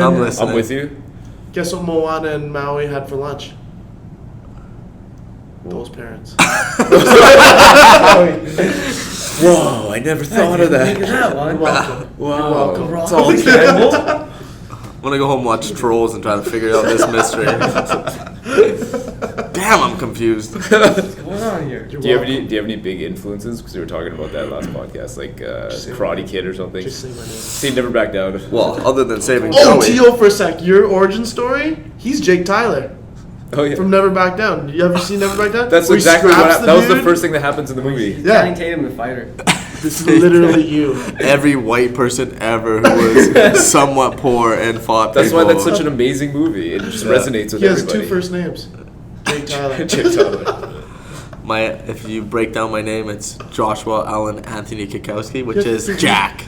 Speaker 1: I'm listening.
Speaker 4: I'm with you.
Speaker 3: Guess what Moana and Maui had for lunch? Those parents.
Speaker 4: Whoa! I never thought of that.
Speaker 3: You're welcome.
Speaker 4: Wow.
Speaker 3: You're welcome.
Speaker 4: It's all connected.
Speaker 1: I'm gonna go home and watch Trolls and try to figure out this mystery. Damn, I'm confused.
Speaker 2: What's going on here?
Speaker 4: Do you have any big influences? Because we were talking about that last podcast, like Karate Kid or something.
Speaker 3: Just say my name.
Speaker 4: See, Never Back Down.
Speaker 1: Well, other than saving
Speaker 3: Oh,
Speaker 1: Joey.
Speaker 3: Tio, for a sec. Your origin story? He's Jake Tyler
Speaker 4: Oh yeah.
Speaker 3: from Never Back Down. You ever seen Never Back Down?
Speaker 4: That's
Speaker 3: Where he
Speaker 4: exactly
Speaker 3: scraps
Speaker 4: that was the
Speaker 3: dude?
Speaker 4: first thing that happens in the movie.
Speaker 3: Yeah.
Speaker 2: Channing Tatum, the fighter.
Speaker 3: This is literally you.
Speaker 1: Every white person ever who was somewhat poor and fought
Speaker 4: That's
Speaker 1: people.
Speaker 4: why that's such an amazing movie. It just resonates with
Speaker 3: He has
Speaker 4: everybody.
Speaker 3: 2 first names. Jake Tyler.
Speaker 4: Jake Tyler.
Speaker 1: If you break down my name, it's Joshua Allen Anthony Kwiatkowski, which
Speaker 3: Yes.
Speaker 1: is Jack.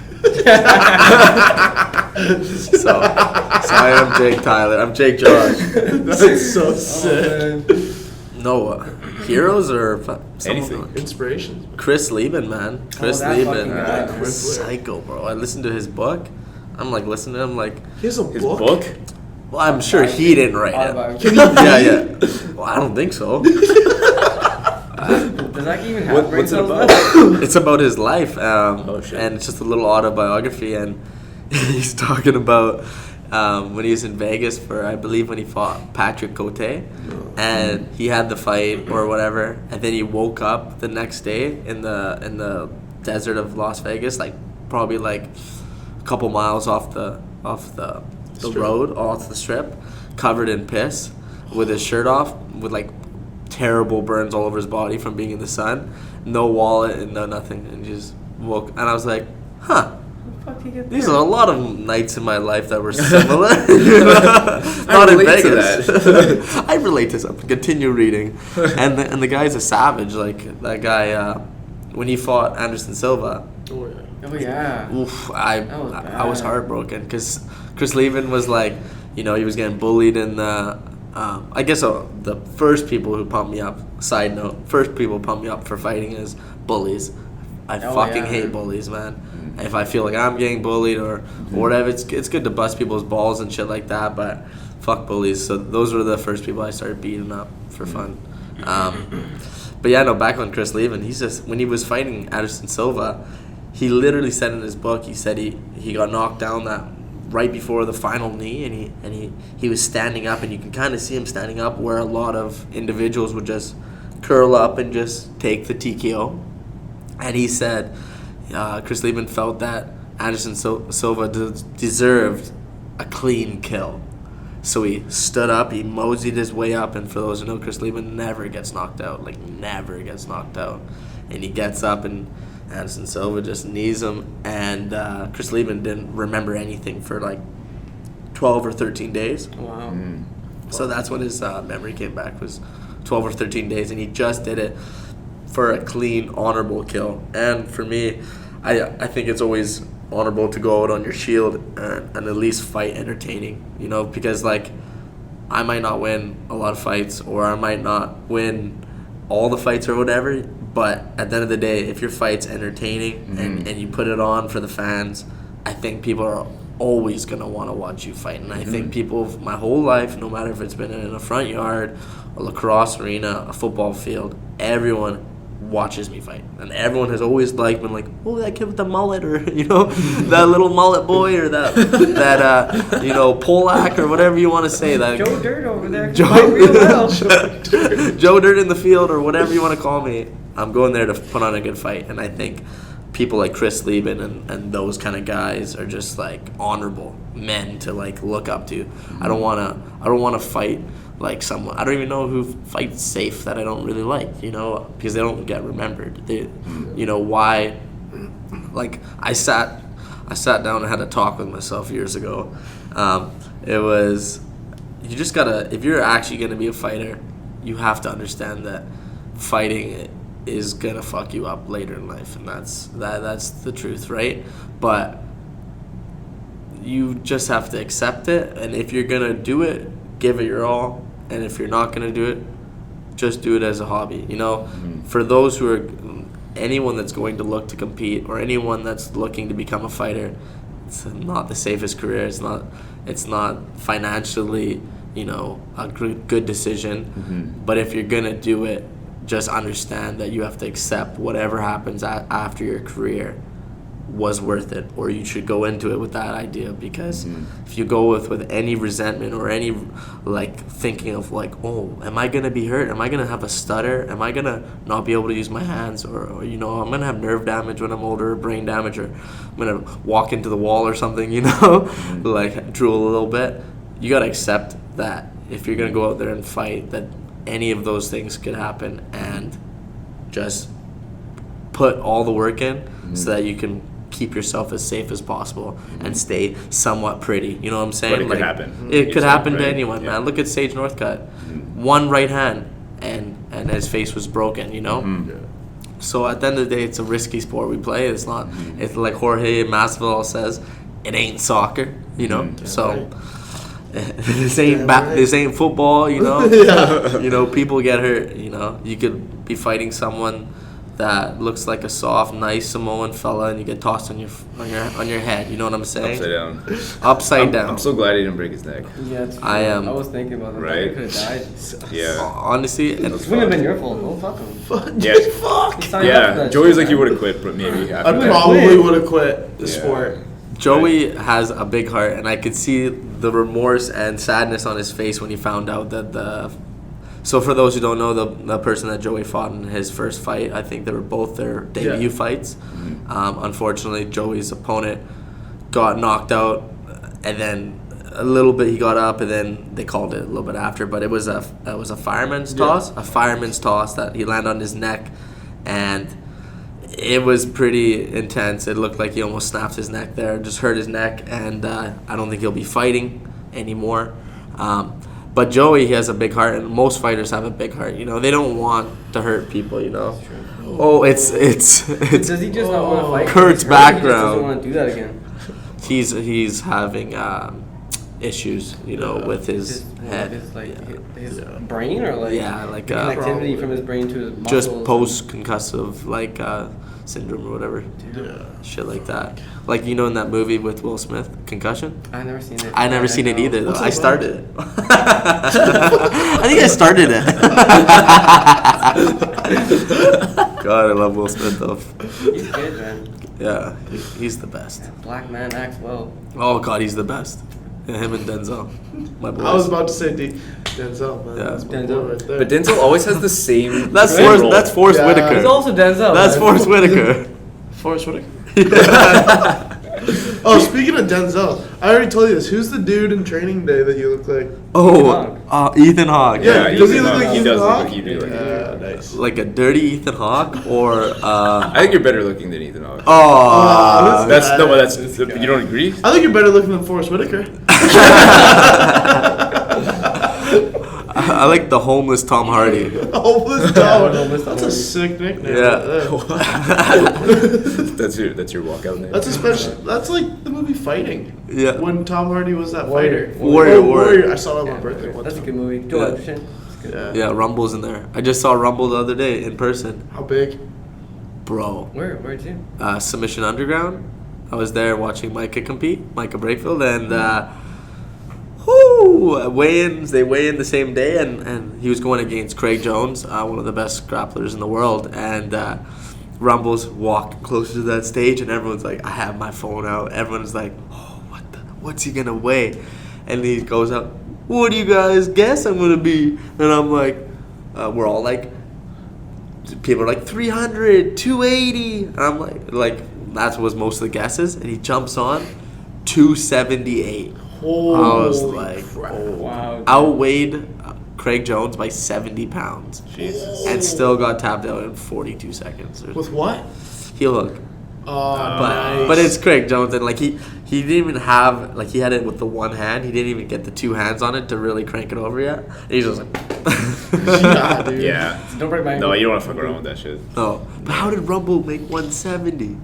Speaker 1: so I am Jake Tyler. I'm Jake Josh.
Speaker 3: That's so sick.
Speaker 1: No, heroes or
Speaker 4: Anything.
Speaker 3: Inspiration.
Speaker 1: Chris Lieben, man. Chris
Speaker 2: that
Speaker 1: Lieben,
Speaker 2: fucking guy.
Speaker 1: psycho, bro. I listened to his book. I'm like listening to him like,
Speaker 3: He has a
Speaker 4: His
Speaker 3: book.
Speaker 4: book?
Speaker 1: well, I'm sure he didn't write it.
Speaker 2: Autobiography.
Speaker 1: Yeah. Well, I don't think so.
Speaker 2: Does that even have brain
Speaker 4: What's it
Speaker 2: cells
Speaker 4: about?
Speaker 2: left?
Speaker 1: It's about his life,
Speaker 4: shit.
Speaker 1: and it's just a little autobiography. And he's talking about when he was in Vegas for, I believe, when he fought Patrick Cote, and he had the fight or whatever, and then he woke up the next day in the desert of Las Vegas, like probably like a couple miles off the road, off the strip, covered in piss, with his shirt off, with like terrible burns all over his body from being in the sun, no wallet and no nothing, and just woke. And I was like, huh.
Speaker 2: Fuck you get
Speaker 1: These
Speaker 2: there?
Speaker 1: are a lot of nights in my life that were similar. Not in
Speaker 4: relate to
Speaker 1: Vegas. I relate to something. Continue reading. And the guy's a savage. Like that guy, when he fought Anderson Silva,
Speaker 3: Oh, yeah.
Speaker 2: Oh yeah.
Speaker 1: oof,
Speaker 2: That was
Speaker 1: I was
Speaker 2: bad.
Speaker 1: heartbroken because Chris Lieben was like, he was getting bullied in the. I guess the first people who pumped me up. Side note: first people pump me up for fighting is bullies. I
Speaker 2: Oh,
Speaker 1: fucking
Speaker 2: yeah.
Speaker 1: hate bullies, man. If I feel like I'm getting bullied or whatever, it's good to bust people's balls and shit like that, but fuck bullies. So those were the first people I started beating up for fun. But yeah, no, back on Chris Lieben, he's just, when he was fighting Anderson Silva, he literally said in his book, he said he got knocked down that right before the final knee, and he was standing up, and you can kind of see him standing up where a lot of individuals would just curl up and just take the TKO. And he said Chris Lieben felt that Anderson Silva deserved a clean kill. So he stood up, he moseyed his way up, and for those who know, Chris Lieben never gets knocked out. Like, never gets knocked out. And he gets up, and Anderson Silva just knees him, and Chris Lieben didn't remember anything for like 12 or 13 days.
Speaker 2: Wow.
Speaker 1: So that's when his memory came back, was 12 or 13 days, and he just did it for a clean, honorable kill. And for me, I think it's always honorable to go out on your shield and at least fight entertaining, because like I might not win a lot of fights, or I might not win all the fights or whatever, but at the end of the day, if your fight's entertaining and you put it on for the fans, I think people are always going to want to watch you fight. And I think people, my whole life, no matter if it's been in a front yard, a lacrosse arena, a football field, everyone watches me fight, and everyone has always been like, oh, that kid with the mullet, or that little mullet boy, or that Polak, or whatever you want to say, that
Speaker 2: Joe Dirt over there.
Speaker 1: Joe-
Speaker 2: Joe real well.
Speaker 1: Joe Dirt in the field, or whatever you want to call me. I'm going there to put on a good fight, and I think people like Chris Lieben and those kind of guys are just like honorable men to like look up to. I don't want to fight like someone. I don't even know who fights safe that I don't really like, because they don't get remembered. They, why? Like I sat down and had a talk with myself years ago. It was, you just gotta, if you're actually gonna be a fighter, you have to understand that fighting is gonna fuck you up later in life, and that's the truth, right? But you just have to accept it, and if you're gonna do it, give it your all, and if you're not gonna do it, just do it as a hobby. For those who are, anyone that's going to look to compete, or anyone that's looking to become a fighter, it's not the safest career. It's not financially, a good decision. But if you're gonna do it, just understand that you have to accept whatever happens after your career was worth it, or you should go into it with that idea, because if you go with any resentment or any like thinking of like, oh, am I gonna be hurt? Am I gonna have a stutter? Am I gonna not be able to use my hands? Or you know, I'm gonna have nerve damage when I'm older, or brain damage, or I'm gonna walk into the wall or something, you know, like drool a little bit. You gotta accept that if you're gonna go out there and fight, that any of those things could happen, and just put all the work in so that you can keep yourself as safe as possible and stay somewhat pretty. You know what I'm saying?
Speaker 4: But it could happen.
Speaker 1: It could happen to
Speaker 4: right?
Speaker 1: anyone, man. Look at Sage Northcutt. One right hand and his face was broken, you know? So at the end of the day, it's a risky sport we play. It's not, it's like Jorge Masvidal says, it ain't soccer, you know? So this ain't football, you know? You know, people get hurt, you know? You could be fighting someone that looks like a soft, nice Samoan fella, and you get tossed on your head. You know what I'm saying? Upside down.
Speaker 4: I'm so glad he didn't break his neck.
Speaker 2: Yeah,
Speaker 1: I am.
Speaker 2: I was thinking about that.
Speaker 4: Right?
Speaker 2: He could have died.
Speaker 4: Yeah.
Speaker 1: Honestly,
Speaker 2: It wouldn't have been your fault. Go fuck him.
Speaker 4: Yeah.
Speaker 3: Fuck.
Speaker 2: He signed up for
Speaker 4: Yeah.
Speaker 2: that
Speaker 4: Joey was
Speaker 2: shit,
Speaker 4: like, you
Speaker 2: man.
Speaker 4: would have quit, but maybe
Speaker 3: I
Speaker 4: after that.
Speaker 3: probably would have quit the
Speaker 4: Yeah.
Speaker 3: sport.
Speaker 1: Joey has a big heart, and I could see the remorse and sadness on his face when he found out that the. So for those who don't know, the person that Joey fought in his first fight, I think they were both their debut fights. Unfortunately, Joey's opponent got knocked out, and then a little bit he got up, and then they called it a little bit after. But it was a fireman's toss, that he landed on his neck, and it was pretty intense. It looked like he almost snapped his neck there, just hurt his neck, and I don't think he'll be fighting anymore. But Joey, he has a big heart, and most fighters have a big heart. You know, they don't want to hurt people. You know. Oh, it's
Speaker 2: Does he just not want to fight?
Speaker 1: Kurt's
Speaker 2: He just
Speaker 1: background.
Speaker 2: doesn't want to do that again.
Speaker 1: He's having issues, you know, with his head.
Speaker 2: His brain, or like
Speaker 1: like
Speaker 2: connectivity from his brain to his muscles.
Speaker 1: just post-concussive like syndrome or whatever. Shit like that. Like, you know, in that movie with Will Smith, Concussion?
Speaker 2: I've never seen it.
Speaker 1: I never seen it either, though.
Speaker 3: What's
Speaker 1: I
Speaker 3: it
Speaker 1: started it. I think I started it. God, I love Will Smith, though.
Speaker 2: He's good, man.
Speaker 1: Yeah, he's the best.
Speaker 2: Black man acts well.
Speaker 1: Oh, God, he's the best. Yeah, him and Denzel. My boys.
Speaker 3: I was about to say Denzel, man.
Speaker 1: Yeah.
Speaker 3: That's my
Speaker 2: Denzel.
Speaker 3: boy right there.
Speaker 4: But Denzel always has the same.
Speaker 1: That's
Speaker 4: role.
Speaker 1: Forrest
Speaker 3: Yeah.
Speaker 1: Whitaker.
Speaker 2: He's also Denzel.
Speaker 1: That's
Speaker 2: man.
Speaker 1: Forrest Whitaker.
Speaker 3: Forrest Whitaker. Oh, speaking of Denzel, I already told you this. Who's the dude in Training Day that you look like?
Speaker 1: Ethan Hawke.
Speaker 3: Yeah, does he look like
Speaker 4: he
Speaker 3: Ethan
Speaker 4: does look
Speaker 3: Hawke?
Speaker 4: like Ethan Hawke.
Speaker 3: Yeah, nice.
Speaker 1: Like a dirty Ethan Hawke, or
Speaker 4: I think you're better looking than Ethan Hawke.
Speaker 1: oh,
Speaker 4: That's no, but that's you don't agree?
Speaker 3: I think you're better looking than Forrest Whitaker.
Speaker 1: I like the homeless Tom Hardy.
Speaker 3: Homeless Tower. That's a sick nickname.
Speaker 1: Yeah.
Speaker 4: That's your walkout name.
Speaker 3: That's a special. That's like the movie Fighting.
Speaker 1: Yeah.
Speaker 3: When Tom Hardy was that
Speaker 2: Warrior.
Speaker 3: fighter.
Speaker 1: Warrior.
Speaker 3: I saw that on my birthday once.
Speaker 2: That's a good movie.
Speaker 1: Yeah.
Speaker 2: 200%. It's good.
Speaker 3: Yeah.
Speaker 1: Yeah, Rumble's in there. I just saw Rumble the other day in person.
Speaker 3: How big?
Speaker 1: Bro.
Speaker 2: Where'd you?
Speaker 1: Submission Underground. I was there watching Micah compete, Micah Brakefield, and weigh-ins. They weigh in the same day, and he was going against Craig Jones, one of the best grapplers in the world, and Rumbles walked closer to that stage, and everyone's like, I have my phone out. Everyone's like, oh, what's he gonna weigh? And he goes up, what do you guys guess I'm gonna be? And I'm like, we're all like, people are like 300, 280. And I'm like that was most of the guesses. And he jumps on 278.
Speaker 3: Holy
Speaker 1: I was like,
Speaker 3: crap.
Speaker 2: Wow.
Speaker 1: outweighed Craig Jones by 70 pounds.
Speaker 4: Jesus.
Speaker 1: And still got tapped out in 42 seconds.
Speaker 3: With what?
Speaker 1: Heel hook.
Speaker 3: Oh,
Speaker 1: But it's Craig Jones, and like he didn't even have, like, he had it with the one hand. He didn't even get the two hands on it to really crank it over yet. And he's just like,
Speaker 3: Yeah, dude.
Speaker 4: Yeah.
Speaker 2: Don't break my
Speaker 4: No, you don't want to fuck around with that shit.
Speaker 1: no. But how did Rumble make 170?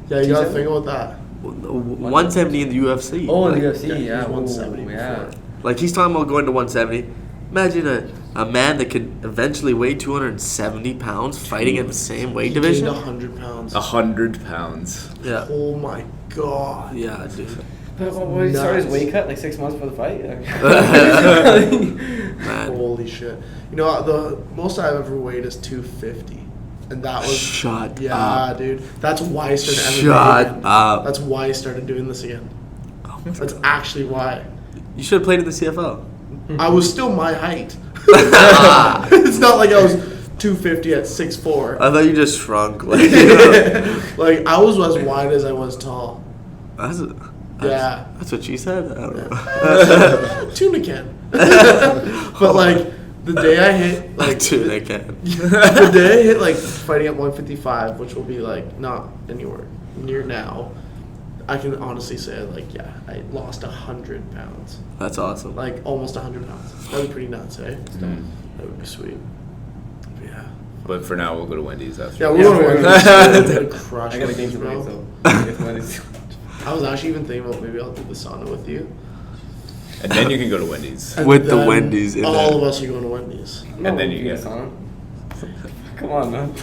Speaker 3: Yeah, you gotta think about that.
Speaker 1: 170 in the UFC.
Speaker 2: Oh, in the
Speaker 3: Yeah,
Speaker 2: UFC,
Speaker 3: he
Speaker 2: yeah.
Speaker 3: was
Speaker 2: Ooh,
Speaker 3: 170
Speaker 2: yeah.
Speaker 3: before.
Speaker 1: Like, he's talking about going to 170. Imagine a man that could eventually weigh 270 pounds fighting in the same weight
Speaker 3: He
Speaker 1: division.
Speaker 3: gained 100 pounds.
Speaker 4: 100 pounds.
Speaker 1: Yeah.
Speaker 3: Oh my god.
Speaker 1: Yeah, dude.
Speaker 2: But when he started his
Speaker 3: Nuts.
Speaker 2: weight cut like 6 months before the fight?
Speaker 1: Man.
Speaker 3: Holy shit. You know, the most I've ever weighed is 250. And that was
Speaker 1: Shut
Speaker 3: yeah,
Speaker 1: up.
Speaker 3: dude. That's why I started MMA
Speaker 1: Shut
Speaker 3: again.
Speaker 1: up.
Speaker 3: That's why I started doing this again. That's actually why.
Speaker 1: You should have played in the CFL.
Speaker 3: I was still my height. It's not like I was 250 at 6'4".
Speaker 1: I thought you just shrunk. Like,
Speaker 3: Like I was as wide as I was tall. Yeah.
Speaker 1: That's what she said? I don't know.
Speaker 3: Tuna can. But like the day I hit like
Speaker 1: Dude, I can.
Speaker 3: the day I hit like fighting at 155, which will be like not anywhere near now, I can honestly say like yeah, I lost 100 pounds.
Speaker 1: That's awesome.
Speaker 3: Like almost 100 pounds. That'd be pretty nuts, eh? That would be sweet. But yeah.
Speaker 4: But for now, we'll go to Wendy's after.
Speaker 3: Yeah, we're going to Wendy's. Crush
Speaker 2: I got a game
Speaker 3: Wendy's,
Speaker 2: tonight,
Speaker 3: bro.
Speaker 2: so I guess Wendy's.
Speaker 3: I was actually even thinking about maybe I'll do the sauna with you.
Speaker 4: And then you can go to Wendy's.
Speaker 3: And
Speaker 1: With the
Speaker 3: then
Speaker 1: Wendy's in
Speaker 3: all
Speaker 1: there.
Speaker 3: of us are going to Wendy's.
Speaker 4: And then you get-
Speaker 2: Come on, man.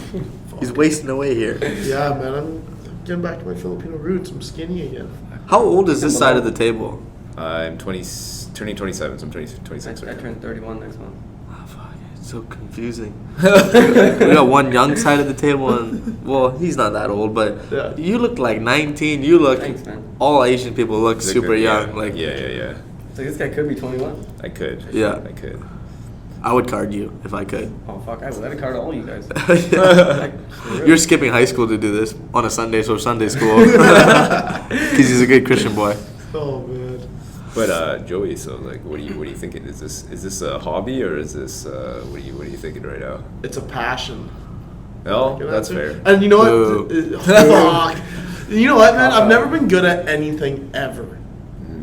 Speaker 1: He's wasting away here.
Speaker 3: Yeah, man, I'm getting back to my Filipino roots. I'm skinny again.
Speaker 1: How old is this side of the table?
Speaker 4: I'm turning 27, so I'm 26
Speaker 2: I
Speaker 4: right now.
Speaker 2: turn 31 next month.
Speaker 1: Oh, fuck. It's so confusing. We got one young side of the table, and, well, he's not that old, but
Speaker 3: Yeah.
Speaker 1: you look like 19. You look,
Speaker 2: Thanks, man.
Speaker 1: all Asian people look
Speaker 4: Like
Speaker 1: super
Speaker 4: the-
Speaker 1: young. Like,
Speaker 4: yeah.
Speaker 2: It's like this guy could be 21.
Speaker 4: I could.
Speaker 1: Yeah.
Speaker 4: I could.
Speaker 1: I would card you if I could.
Speaker 2: Oh fuck! I would let a card all you guys. Like, for real.
Speaker 1: You're skipping high school to do this on a Sunday, so Sunday school. Because he's a good Christian boy.
Speaker 3: Oh, man.
Speaker 4: But Joey, so like, what are you thinking? Is this a hobby or is this what are you thinking right now?
Speaker 3: It's a passion.
Speaker 4: Well,
Speaker 3: Good
Speaker 4: that's
Speaker 3: answer.
Speaker 4: fair.
Speaker 3: And you know what?
Speaker 1: Boo.
Speaker 3: Fuck. You know what, man? I've never been good at anything ever.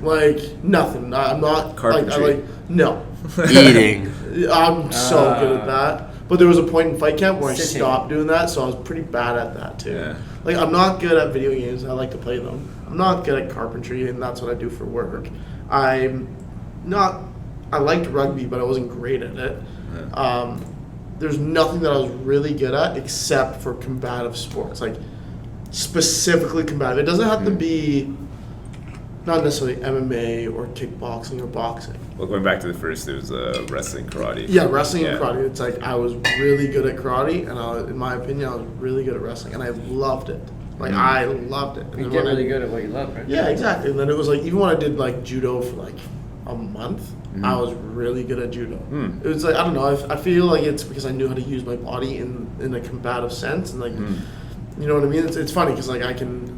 Speaker 3: Like nothing. I'm not.
Speaker 4: Carpentry.
Speaker 3: No.
Speaker 1: Eating.
Speaker 3: I'm so good at that. But there was a point in fight camp where I
Speaker 2: Sitting.
Speaker 3: stopped doing that, so I was pretty bad at that too.
Speaker 4: Yeah.
Speaker 3: Like I'm not good at video games. I like to play them. I'm not good at carpentry, and that's what I do for work. I'm not. I liked rugby, but I wasn't great at it.
Speaker 4: Yeah.
Speaker 3: There's nothing that I was really good at except for combative sports, like specifically combative. It doesn't have to be not necessarily MMA or kickboxing or boxing.
Speaker 4: Well, going back to the first, it was wrestling, karate.
Speaker 3: Yeah, wrestling
Speaker 4: Yeah.
Speaker 3: and karate. It's like I was really good at karate, and in my opinion, I was really good at wrestling, and I loved it. Like I loved it. And
Speaker 2: You
Speaker 3: then
Speaker 2: get
Speaker 3: when I-
Speaker 2: really good at what you love, right?
Speaker 3: Yeah, exactly. And then it was like even when I did like judo for like a month, I was really good at judo. It was like I don't know. I feel like it's because I knew how to use my body in a combative sense, and like you know what I mean. It's funny because like I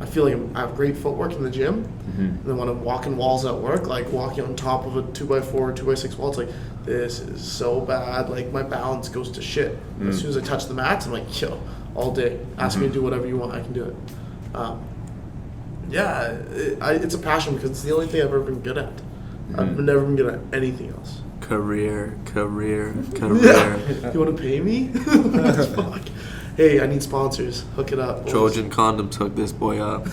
Speaker 3: feel like I have great footwork in the gym, and then when I'm walking walls at work, like walking on top of a 2x4, 2x6 wall, it's like this is so bad. Like my balance goes to shit. As soon as I touch the mats, I'm like yo, all day. Ask me to do whatever you want, I can do it. Yeah, it's a passion because it's the only thing I've ever been good at. I've never been good at anything else.
Speaker 1: Career.
Speaker 3: Yeah. You want to pay me? Fuck. Hey, I need sponsors. Hook it up. boys.
Speaker 1: Trojan condoms hook this boy up.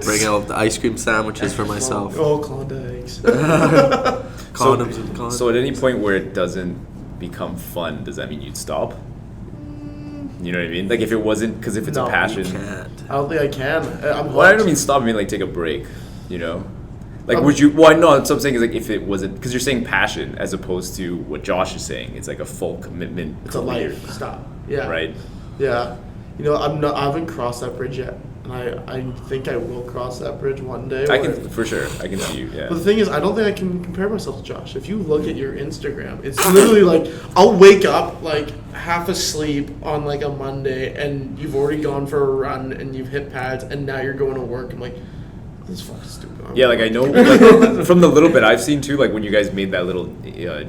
Speaker 1: Bring out the ice cream sandwiches for myself.
Speaker 3: Oh, Klondikes.
Speaker 1: Condoms and condoms.
Speaker 4: So at any point where it doesn't become fun, does that mean you'd stop? You know what I mean? Like if it wasn't, because if it's
Speaker 3: No,
Speaker 4: a
Speaker 3: you
Speaker 4: passion.
Speaker 1: Can't.
Speaker 3: I don't think I can. I'm
Speaker 4: Well, I don't
Speaker 3: hooked.
Speaker 4: mean stop. I mean like take a break. You know, like would you? Well, no. What I'm saying is like if it wasn't, because you're saying passion as opposed to what Josh is saying. It's like a full commitment.
Speaker 3: It's a
Speaker 4: career,
Speaker 3: life. Stop. Yeah.
Speaker 4: Right.
Speaker 3: Yeah. You know, I haven't crossed that bridge yet. And I think I will cross that bridge one day.
Speaker 4: I
Speaker 3: where-
Speaker 4: can for sure. I can see you. Yeah.
Speaker 3: But the thing is, I don't think I can compare myself to Josh. If you look at your Instagram, it's literally like I'll wake up like half asleep on like a Monday, and you've already gone for a run and you've hit pads, and now you're going to work. I'm like, this is fucking stupid.
Speaker 4: Yeah, like I know like, from the little bit I've seen too, like when you guys made that little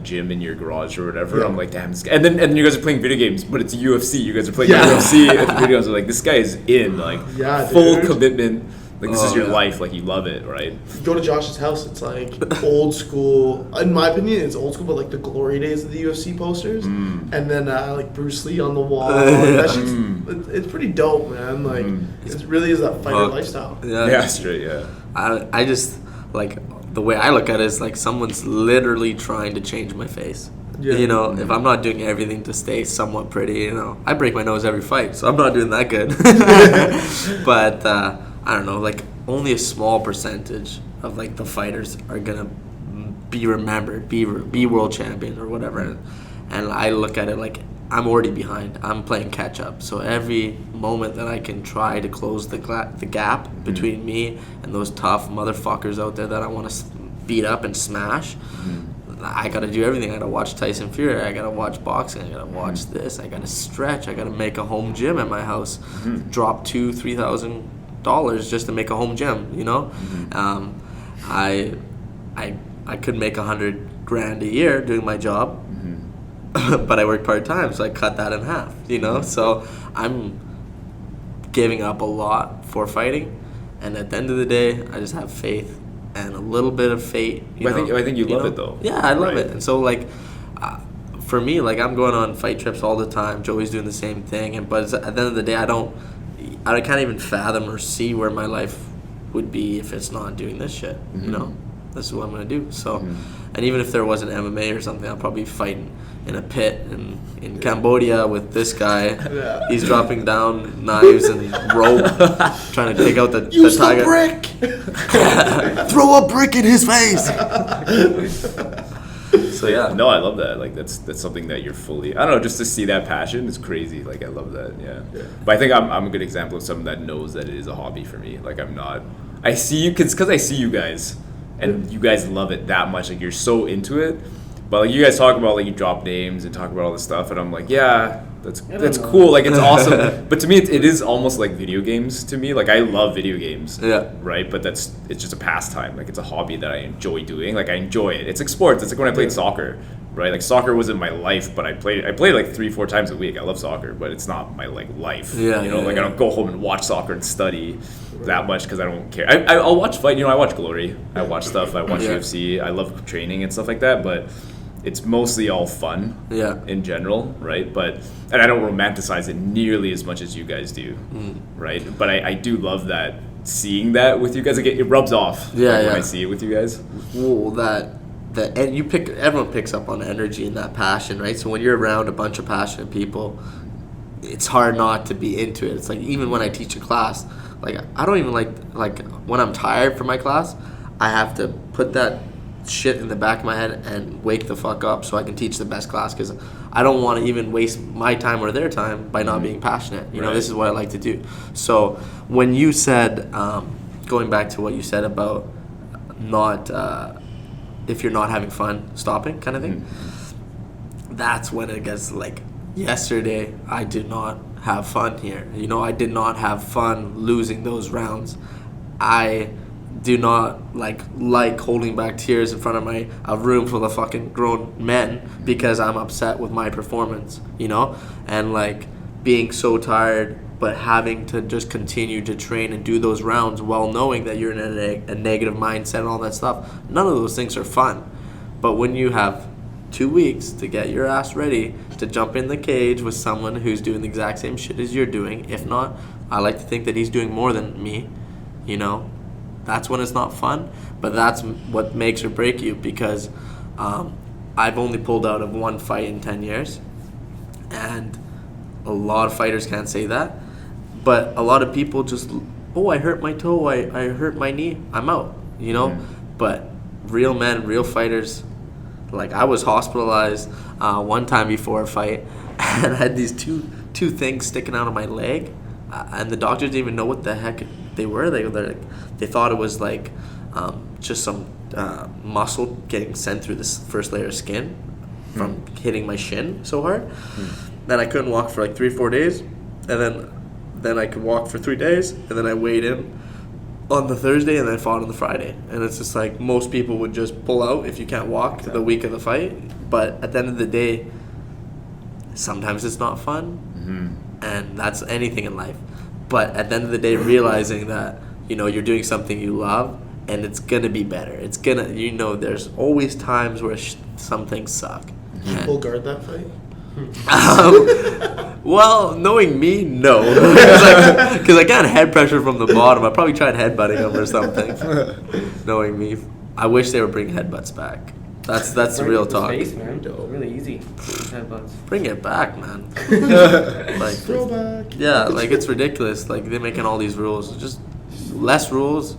Speaker 4: gym in your garage or whatever,
Speaker 3: Yeah.
Speaker 4: I'm like, damn, this guy. And then you guys are playing video games, but it's UFC. You guys are playing
Speaker 3: Yeah.
Speaker 4: UFC, and the video games are like, this guy is in, like,
Speaker 3: Yeah,
Speaker 4: full
Speaker 3: dude.
Speaker 4: commitment. Like this is
Speaker 1: Oh,
Speaker 4: your
Speaker 1: yeah.
Speaker 4: life, like you love it, right?
Speaker 3: You go to Josh's house, it's like old school. In my opinion, it's old school, but like the glory days of the UFC posters, and then like Bruce Lee on the wall. That shit's, it's pretty dope, man. Like it really is that fighter
Speaker 1: Hooked.
Speaker 3: lifestyle.
Speaker 4: Yeah, straight, yeah.
Speaker 1: I just, like, the way I look at it is like someone's literally trying to change my face.
Speaker 3: Yeah.
Speaker 1: You know, if I'm not doing everything to stay somewhat pretty, you know, I break my nose every fight, so I'm not doing that good. But, I don't know, like, only a small percentage of, like, the fighters are gonna be remembered, be world champion or whatever. And I look at it like I'm already behind. I'm playing catch up. So every moment that I can try to close the gap between me and those tough motherfuckers out there that I want to beat up and smash, I gotta do everything. I gotta watch Tyson Fury. I gotta watch boxing. I gotta watch this. I gotta stretch. I gotta make a home gym at my house. Drop $2,000-$3,000 just to make a home gym. You know, I could make $100,000 a year doing my job, but I work part time, so I cut that in half. You know, so I'm giving up a lot for fighting, and at the end of the day, I just have faith. And a little bit of fate.
Speaker 4: I think you love it though.
Speaker 1: Yeah, I love it. And so like, for me, like I'm going on fight trips all the time. Joey's doing the same thing. But at the end of the day, I can't even fathom or see where my life would be if it's not doing this shit. You know, this is what I'm gonna do. So, and even if there wasn't MMA or something, I'll probably fight in a pit in Cambodia with this guy.
Speaker 3: Yeah.
Speaker 1: He's dropping down knives and rope, trying to take out the
Speaker 3: Use
Speaker 1: tiger.
Speaker 3: the brick!
Speaker 1: Throw a brick in his face. So yeah.
Speaker 4: No, I love that. Like that's something that you're fully. I don't know. Just to see that passion is crazy. Like I love that. Yeah. But I think I'm a good example of someone that knows that it is a hobby for me. Like I'm not. I see you because I see you guys, and you guys love it that much. Like you're so into it. But like you guys talk about like you drop names and talk about all this stuff, and I'm like, yeah, that's cool. Like it's awesome. But to me, it is almost like video games to me. Like I love video games. Yeah. Right. But it's just a pastime. Like it's a hobby that I enjoy doing. Like I enjoy it. It's like sports. It's like when I played soccer. Right. Like soccer wasn't my life, but I played like 3-4 times a week. I love soccer, but it's not my like life. Yeah. You know, like I don't go home and watch soccer and study that much because I don't care. I'll watch fight. You know, I watch Glory. I watch stuff. I watch UFC. I love training and stuff like that. But it's mostly all fun in general, right? And I don't romanticize it nearly as much as you guys do, right? But I do love that, seeing that with you guys. Like it rubs off when I see it with you guys.
Speaker 1: Well, and everyone picks up on energy and that passion, right? So when you're around a bunch of passionate people, it's hard not to be into it. It's like even when I teach a class, like I don't even like when I'm tired from my class, I have to put that shit in the back of my head and wake the fuck up so I can teach the best class, because I don't want to even waste my time or their time by not being passionate. You know, this is what I like to do. So when you said, going back to what you said about not, if you're not having fun, stopping kind of thing, that's when it gets like, yesterday I did not have fun here. You know, I did not have fun losing those rounds. I do not like holding back tears in front of a room full of fucking grown men because I'm upset with my performance, you know, and like being so tired but having to just continue to train and do those rounds while knowing that you're in a negative mindset and all that stuff. None of those things are fun. But when you have 2 weeks to get your ass ready to jump in the cage with someone who's doing the exact same shit as you're doing, if not, I like to think that he's doing more than me, you know, that's when it's not fun. But that's what makes or break you, because I've only pulled out of one fight in 10 years, and a lot of fighters can't say that. But a lot of people just, I hurt my toe, I hurt my knee, I'm out, you know. But real men, real fighters, like I was hospitalized one time before a fight, and I had these two things sticking out of my leg, and the doctors didn't even know what the heck they were. They thought it was like just some muscle getting sent through this first layer of skin from hitting my shin so hard. Then I couldn't walk for like 3-4 days, and then I could walk for 3 days, and then I weighed in on the Thursday, and then I fought on the Friday. And it's just like most people would just pull out if you can't walk the week of the fight. But at the end of the day, sometimes it's not fun, and that's anything in life. But at the end of the day, realizing that, you know, you're doing something you love, and it's gonna be better. It's gonna, you know, there's always times where some things suck.
Speaker 3: People guard that fight?
Speaker 1: Well, knowing me, no. Because I got head pressure from the bottom. I probably tried headbutting him or something. Knowing me, I wish they would bring headbutts back. That's the real talk.
Speaker 2: Face, man. Really easy. Headbutts.
Speaker 1: Bring it back, man. Like
Speaker 3: throwback.
Speaker 1: Yeah, like it's ridiculous. Like they're making all these rules. Just less rules,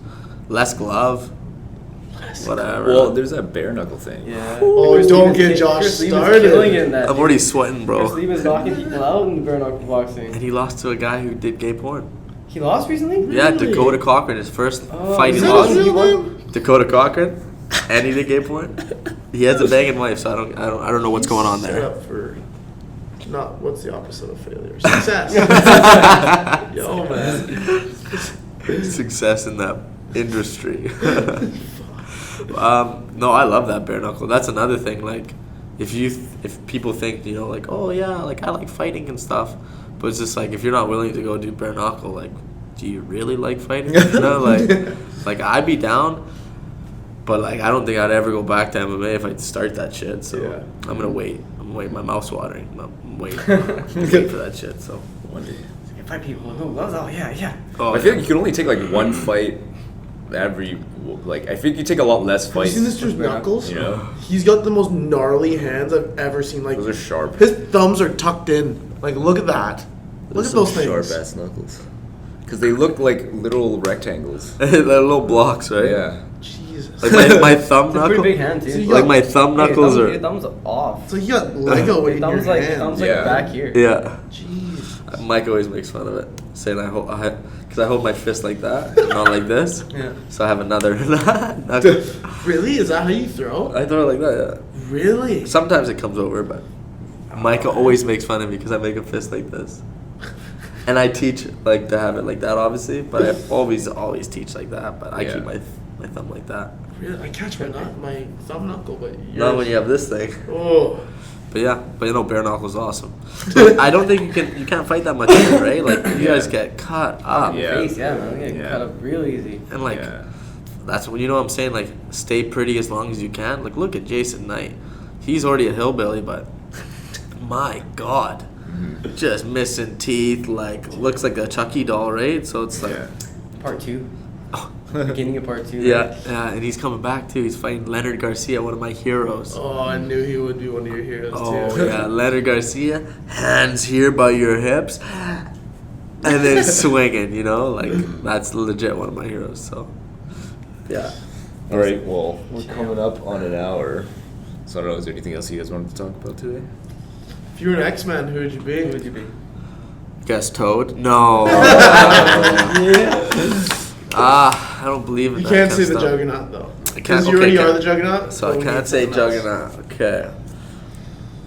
Speaker 1: less glove. Whatever.
Speaker 4: Well, there's that bare knuckle thing.
Speaker 2: Yeah.
Speaker 3: Oh,
Speaker 2: Chris
Speaker 3: don't
Speaker 2: Lehman's
Speaker 3: get Josh
Speaker 2: Chris Lehman's
Speaker 3: started.
Speaker 2: killing it in that.
Speaker 1: I'm already sweating,
Speaker 2: Chris
Speaker 1: bro.
Speaker 2: Lehman's knocking people out in bare knuckle boxing.
Speaker 1: And he lost to a guy who did gay porn.
Speaker 2: He lost recently?
Speaker 1: Yeah,
Speaker 3: Really?
Speaker 1: Dakota Cochran, his first fight he
Speaker 3: Is that
Speaker 1: lost.
Speaker 3: his
Speaker 2: He
Speaker 3: real
Speaker 2: won.
Speaker 3: name?
Speaker 1: Dakota Cochran, and he did gay porn. He has a banging wife, so I don't know what's going on
Speaker 3: Set
Speaker 1: there.
Speaker 3: up for not what's the opposite of failure? Success. Yo, man.
Speaker 1: Success in that industry. No, I love that bare knuckle. That's another thing. Like, if people think, you know, like, oh yeah, like I like fighting and stuff, but it's just like if you're not willing to go do bare knuckle, like, do you really like fighting? You know, like I'd be down, but like I don't think I'd ever go back to MMA if I'd start that shit. So
Speaker 3: Yeah.
Speaker 1: I'm gonna wait. My mouth's watering. I'm waiting. Wait for that shit. So
Speaker 4: One day.
Speaker 2: Fight people. Oh, yeah.
Speaker 1: oh,
Speaker 4: I feel like you can only take like one fight every. Like I think you take a lot less
Speaker 3: Have you
Speaker 4: fights.
Speaker 3: seen this dude's knuckles?
Speaker 4: You know,
Speaker 3: He's got the most gnarly hands I've ever seen. Like
Speaker 4: those are sharp.
Speaker 3: his thumbs are tucked in. Like look at that. Look at those
Speaker 4: sharp
Speaker 3: things.
Speaker 4: ass knuckles. Because they look like little rectangles.
Speaker 1: they're little blocks, right?
Speaker 4: Yeah.
Speaker 3: Jesus.
Speaker 1: Like my thumb
Speaker 2: It's a
Speaker 1: knuckle.
Speaker 2: pretty big hand, too.
Speaker 3: So you
Speaker 1: Like my thumb knuckles
Speaker 2: your
Speaker 1: are.
Speaker 2: thumb's off.
Speaker 3: So you got Lego
Speaker 2: Your
Speaker 3: in your
Speaker 2: thumb's like,
Speaker 3: hand.
Speaker 4: Yeah.
Speaker 2: back here.
Speaker 1: Yeah.
Speaker 3: Jeez.
Speaker 1: Mike always makes fun of it, saying because I hold my fist like that, not like this.
Speaker 2: Yeah.
Speaker 1: So I have another knuckle.
Speaker 3: Really? Is that how you throw?
Speaker 1: I throw it like that.
Speaker 3: Really?
Speaker 1: Yeah. Sometimes it comes over, but Micah always makes fun of me because I make a fist like this. And I teach like to have it like that, obviously, but I always teach like that. But I keep my thumb like that.
Speaker 3: Really? I catch my thumb knuckle, but yours.
Speaker 1: Not when you have this thing.
Speaker 3: Oh.
Speaker 1: But yeah, you know, bare knuckle's awesome. But I don't think you can't fight that much either, right? Like you guys get cut up,
Speaker 4: Yeah.
Speaker 2: Face, yeah, man. They get cut up real easy.
Speaker 1: and like
Speaker 4: Yeah.
Speaker 1: that's what, you know what I'm saying. Like stay pretty as long as you can. Like look at Jason Knight. He's already a hillbilly, but my God, just missing teeth. Like looks like a Chucky doll, right? So it's like.
Speaker 4: Yeah.
Speaker 2: Part 2. Beginning of part 2.
Speaker 1: Yeah, and he's coming back too. He's fighting Leonard Garcia, one of my heroes.
Speaker 3: Oh, I knew he would be one of your heroes
Speaker 1: Oh
Speaker 3: too.
Speaker 1: yeah, Leonard Garcia, hands here by your hips, and then swinging. You know, like that's legit one of my heroes. So, yeah.
Speaker 4: All right. Well, we're coming up on an hour. So I don't know. Is there anything else you guys wanted to talk about today?
Speaker 3: If you were an X-Man, who would you be?
Speaker 2: Who would you be?
Speaker 1: Guess Toad? No. I don't believe in
Speaker 3: You
Speaker 1: that
Speaker 3: can't
Speaker 1: kind
Speaker 3: say
Speaker 1: of
Speaker 3: the
Speaker 1: stuff.
Speaker 3: Juggernaut though.
Speaker 1: I can't.
Speaker 3: Because you
Speaker 1: Okay,
Speaker 3: already
Speaker 1: can't.
Speaker 3: are the Juggernaut.
Speaker 1: So I
Speaker 3: we
Speaker 1: can't
Speaker 3: need
Speaker 1: say
Speaker 3: someone else.
Speaker 1: Juggernaut. Okay.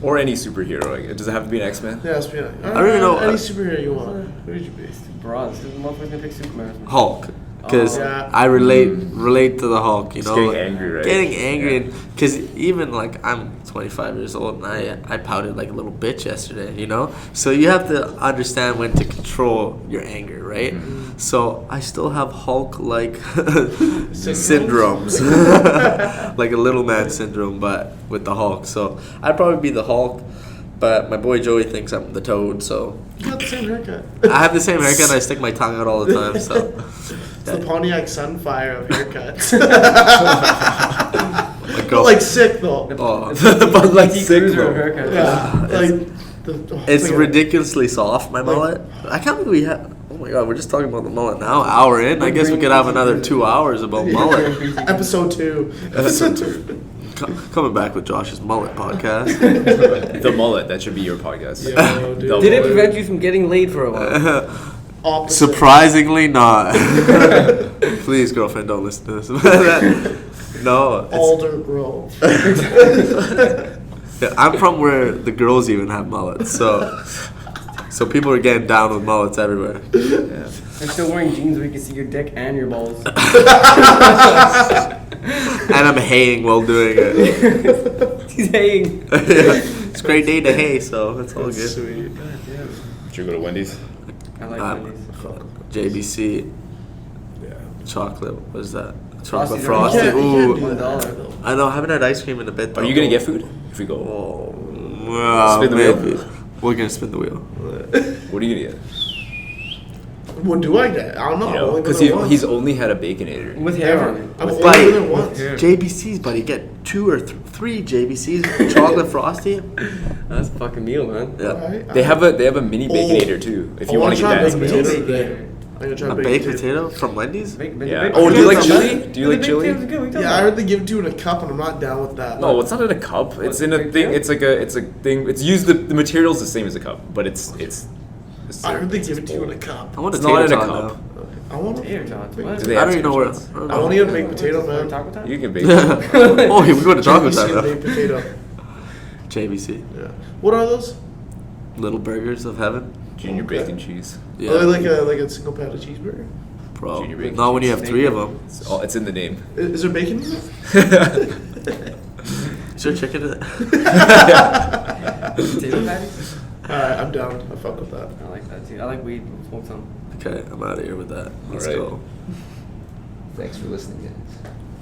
Speaker 4: Or any superhero. Like, does it have to be an X-Men?
Speaker 3: Yeah, it's I
Speaker 1: don't even know-
Speaker 3: any superhero you want. Who would you be?
Speaker 2: Broad. So the motherfucker's gonna pick Superman.
Speaker 1: Hulk, because
Speaker 3: Oh, yeah.
Speaker 1: I relate to the Hulk. You
Speaker 4: Just
Speaker 1: know,
Speaker 4: getting
Speaker 1: like,
Speaker 4: angry, right?
Speaker 1: Getting angry,
Speaker 4: Yeah.
Speaker 1: and because even like I'm 25 years old and I pouted like a little bitch yesterday. You know, so you have to understand when to control your anger, right?
Speaker 4: Mm-hmm.
Speaker 1: So I still have Hulk like syndromes, like a little man syndrome, but with the Hulk. So I'd probably be the Hulk. But my boy Joey thinks I'm the Toad, so
Speaker 3: You got the same haircut.
Speaker 1: I have the same haircut and I stick my tongue out all the time, so.
Speaker 3: It's the Pontiac Sunfire of haircuts.
Speaker 1: My
Speaker 3: But
Speaker 1: girl-
Speaker 3: like sick though.
Speaker 1: Oh.
Speaker 4: But like
Speaker 2: PT
Speaker 4: sick
Speaker 2: Cruiser
Speaker 4: though.
Speaker 2: haircut.
Speaker 3: Yeah,
Speaker 1: It's-
Speaker 3: like
Speaker 1: It's
Speaker 3: like a-
Speaker 1: ridiculously soft, my mullet. I can't believe we have. Oh my god, we're just talking about the mullet now. Hour in, I guess we could have another 2 hours about mullet.
Speaker 3: Episode 2. Episode 2.
Speaker 1: Coming back with Josh's mullet podcast.
Speaker 4: The mullet. That should be your podcast.
Speaker 3: Yo, dude.
Speaker 4: The
Speaker 2: Did it
Speaker 4: mullet.
Speaker 2: prevent you from getting laid for a while?
Speaker 3: Opposite.
Speaker 1: Surprisingly not. Please, girlfriend, don't listen to this. No, it's,
Speaker 3: Alder Grove.
Speaker 1: yeah, I'm from where the girls even have mullets, so people are getting down with mullets everywhere. Yeah.
Speaker 2: I'm still wearing jeans where you can see your dick and your balls.
Speaker 1: And I'm haying while doing it.
Speaker 2: He's haying.
Speaker 1: It's a great day to hay, so it's all good.
Speaker 3: Sweet.
Speaker 4: Should we go to Wendy's?
Speaker 2: I like Wendy's.
Speaker 1: JBC
Speaker 3: Yeah.
Speaker 1: chocolate. What is that? Chocolate
Speaker 2: Frosty.
Speaker 1: frosty.
Speaker 3: You can't
Speaker 1: Ooh,
Speaker 3: do that,
Speaker 2: $1.
Speaker 3: though.
Speaker 1: I know. I haven't had ice cream in a bit.
Speaker 4: Are
Speaker 1: though.
Speaker 4: you gonna get food if we go?
Speaker 1: Oh, well,
Speaker 4: Spin the wheel?
Speaker 1: maybe. We're gonna spin the wheel.
Speaker 4: What are you gonna get?
Speaker 3: What do I get? I don't know. I've only been
Speaker 4: Because
Speaker 3: there once.
Speaker 4: he's only had a baconator.
Speaker 2: With hair on
Speaker 3: Ever.
Speaker 2: it.
Speaker 3: I've only
Speaker 1: Like-
Speaker 3: been there once.
Speaker 1: JBC's, buddy. Get 2 or 3 JBC's chocolate frosty.
Speaker 2: That's a fucking meal, man.
Speaker 1: Yeah.
Speaker 3: Alright.
Speaker 4: They have a mini baconator too. If you
Speaker 3: I
Speaker 4: want to
Speaker 3: wanna
Speaker 4: get
Speaker 3: try
Speaker 4: that.
Speaker 3: big
Speaker 4: something
Speaker 3: meals.
Speaker 4: else.
Speaker 3: gonna try
Speaker 1: A baked potato from Wendy's?
Speaker 4: Yeah. Oh, do you like chili? Do you like chili?
Speaker 3: Yeah, I heard they give it to you in a cup, and I'm not down with that.
Speaker 4: No, it's not in a cup. It's in a thing. It's a thing. It's used. The material's the same as a cup, but it's
Speaker 3: I heard they give it to you in a cup.
Speaker 1: I want a
Speaker 4: It's not in a
Speaker 1: tater tot
Speaker 4: cup.
Speaker 1: now.
Speaker 3: I want
Speaker 2: Tater tots.
Speaker 3: baked
Speaker 2: What?
Speaker 4: Do
Speaker 3: potato.
Speaker 4: they
Speaker 1: I
Speaker 4: have
Speaker 1: don't even know where.
Speaker 4: tater tots?
Speaker 3: I want to eat a baked potato, man.
Speaker 2: Taco time?
Speaker 4: You can bake.
Speaker 1: Oh, we go to Taco Time
Speaker 3: JBC
Speaker 1: now.
Speaker 3: baked potato.
Speaker 1: JBC.
Speaker 3: Yeah. What are those?
Speaker 1: Little burgers of heaven.
Speaker 4: Junior bacon cheese.
Speaker 1: Yeah.
Speaker 3: Are they like a single patty cheeseburger?
Speaker 1: Bro.
Speaker 4: Junior bacon
Speaker 1: Not when you have
Speaker 2: cheese.
Speaker 1: 3 of them.
Speaker 4: It's in the name.
Speaker 3: Is there bacon in it?
Speaker 1: Is there chicken in it?
Speaker 2: Potato patties?
Speaker 3: Alright, I'm down. I fuck with that.
Speaker 2: I like that too. I like weed. Smoke some.
Speaker 1: Okay, I'm out of here with that. Let's
Speaker 4: Alright.
Speaker 1: go.
Speaker 4: Thanks for listening, guys.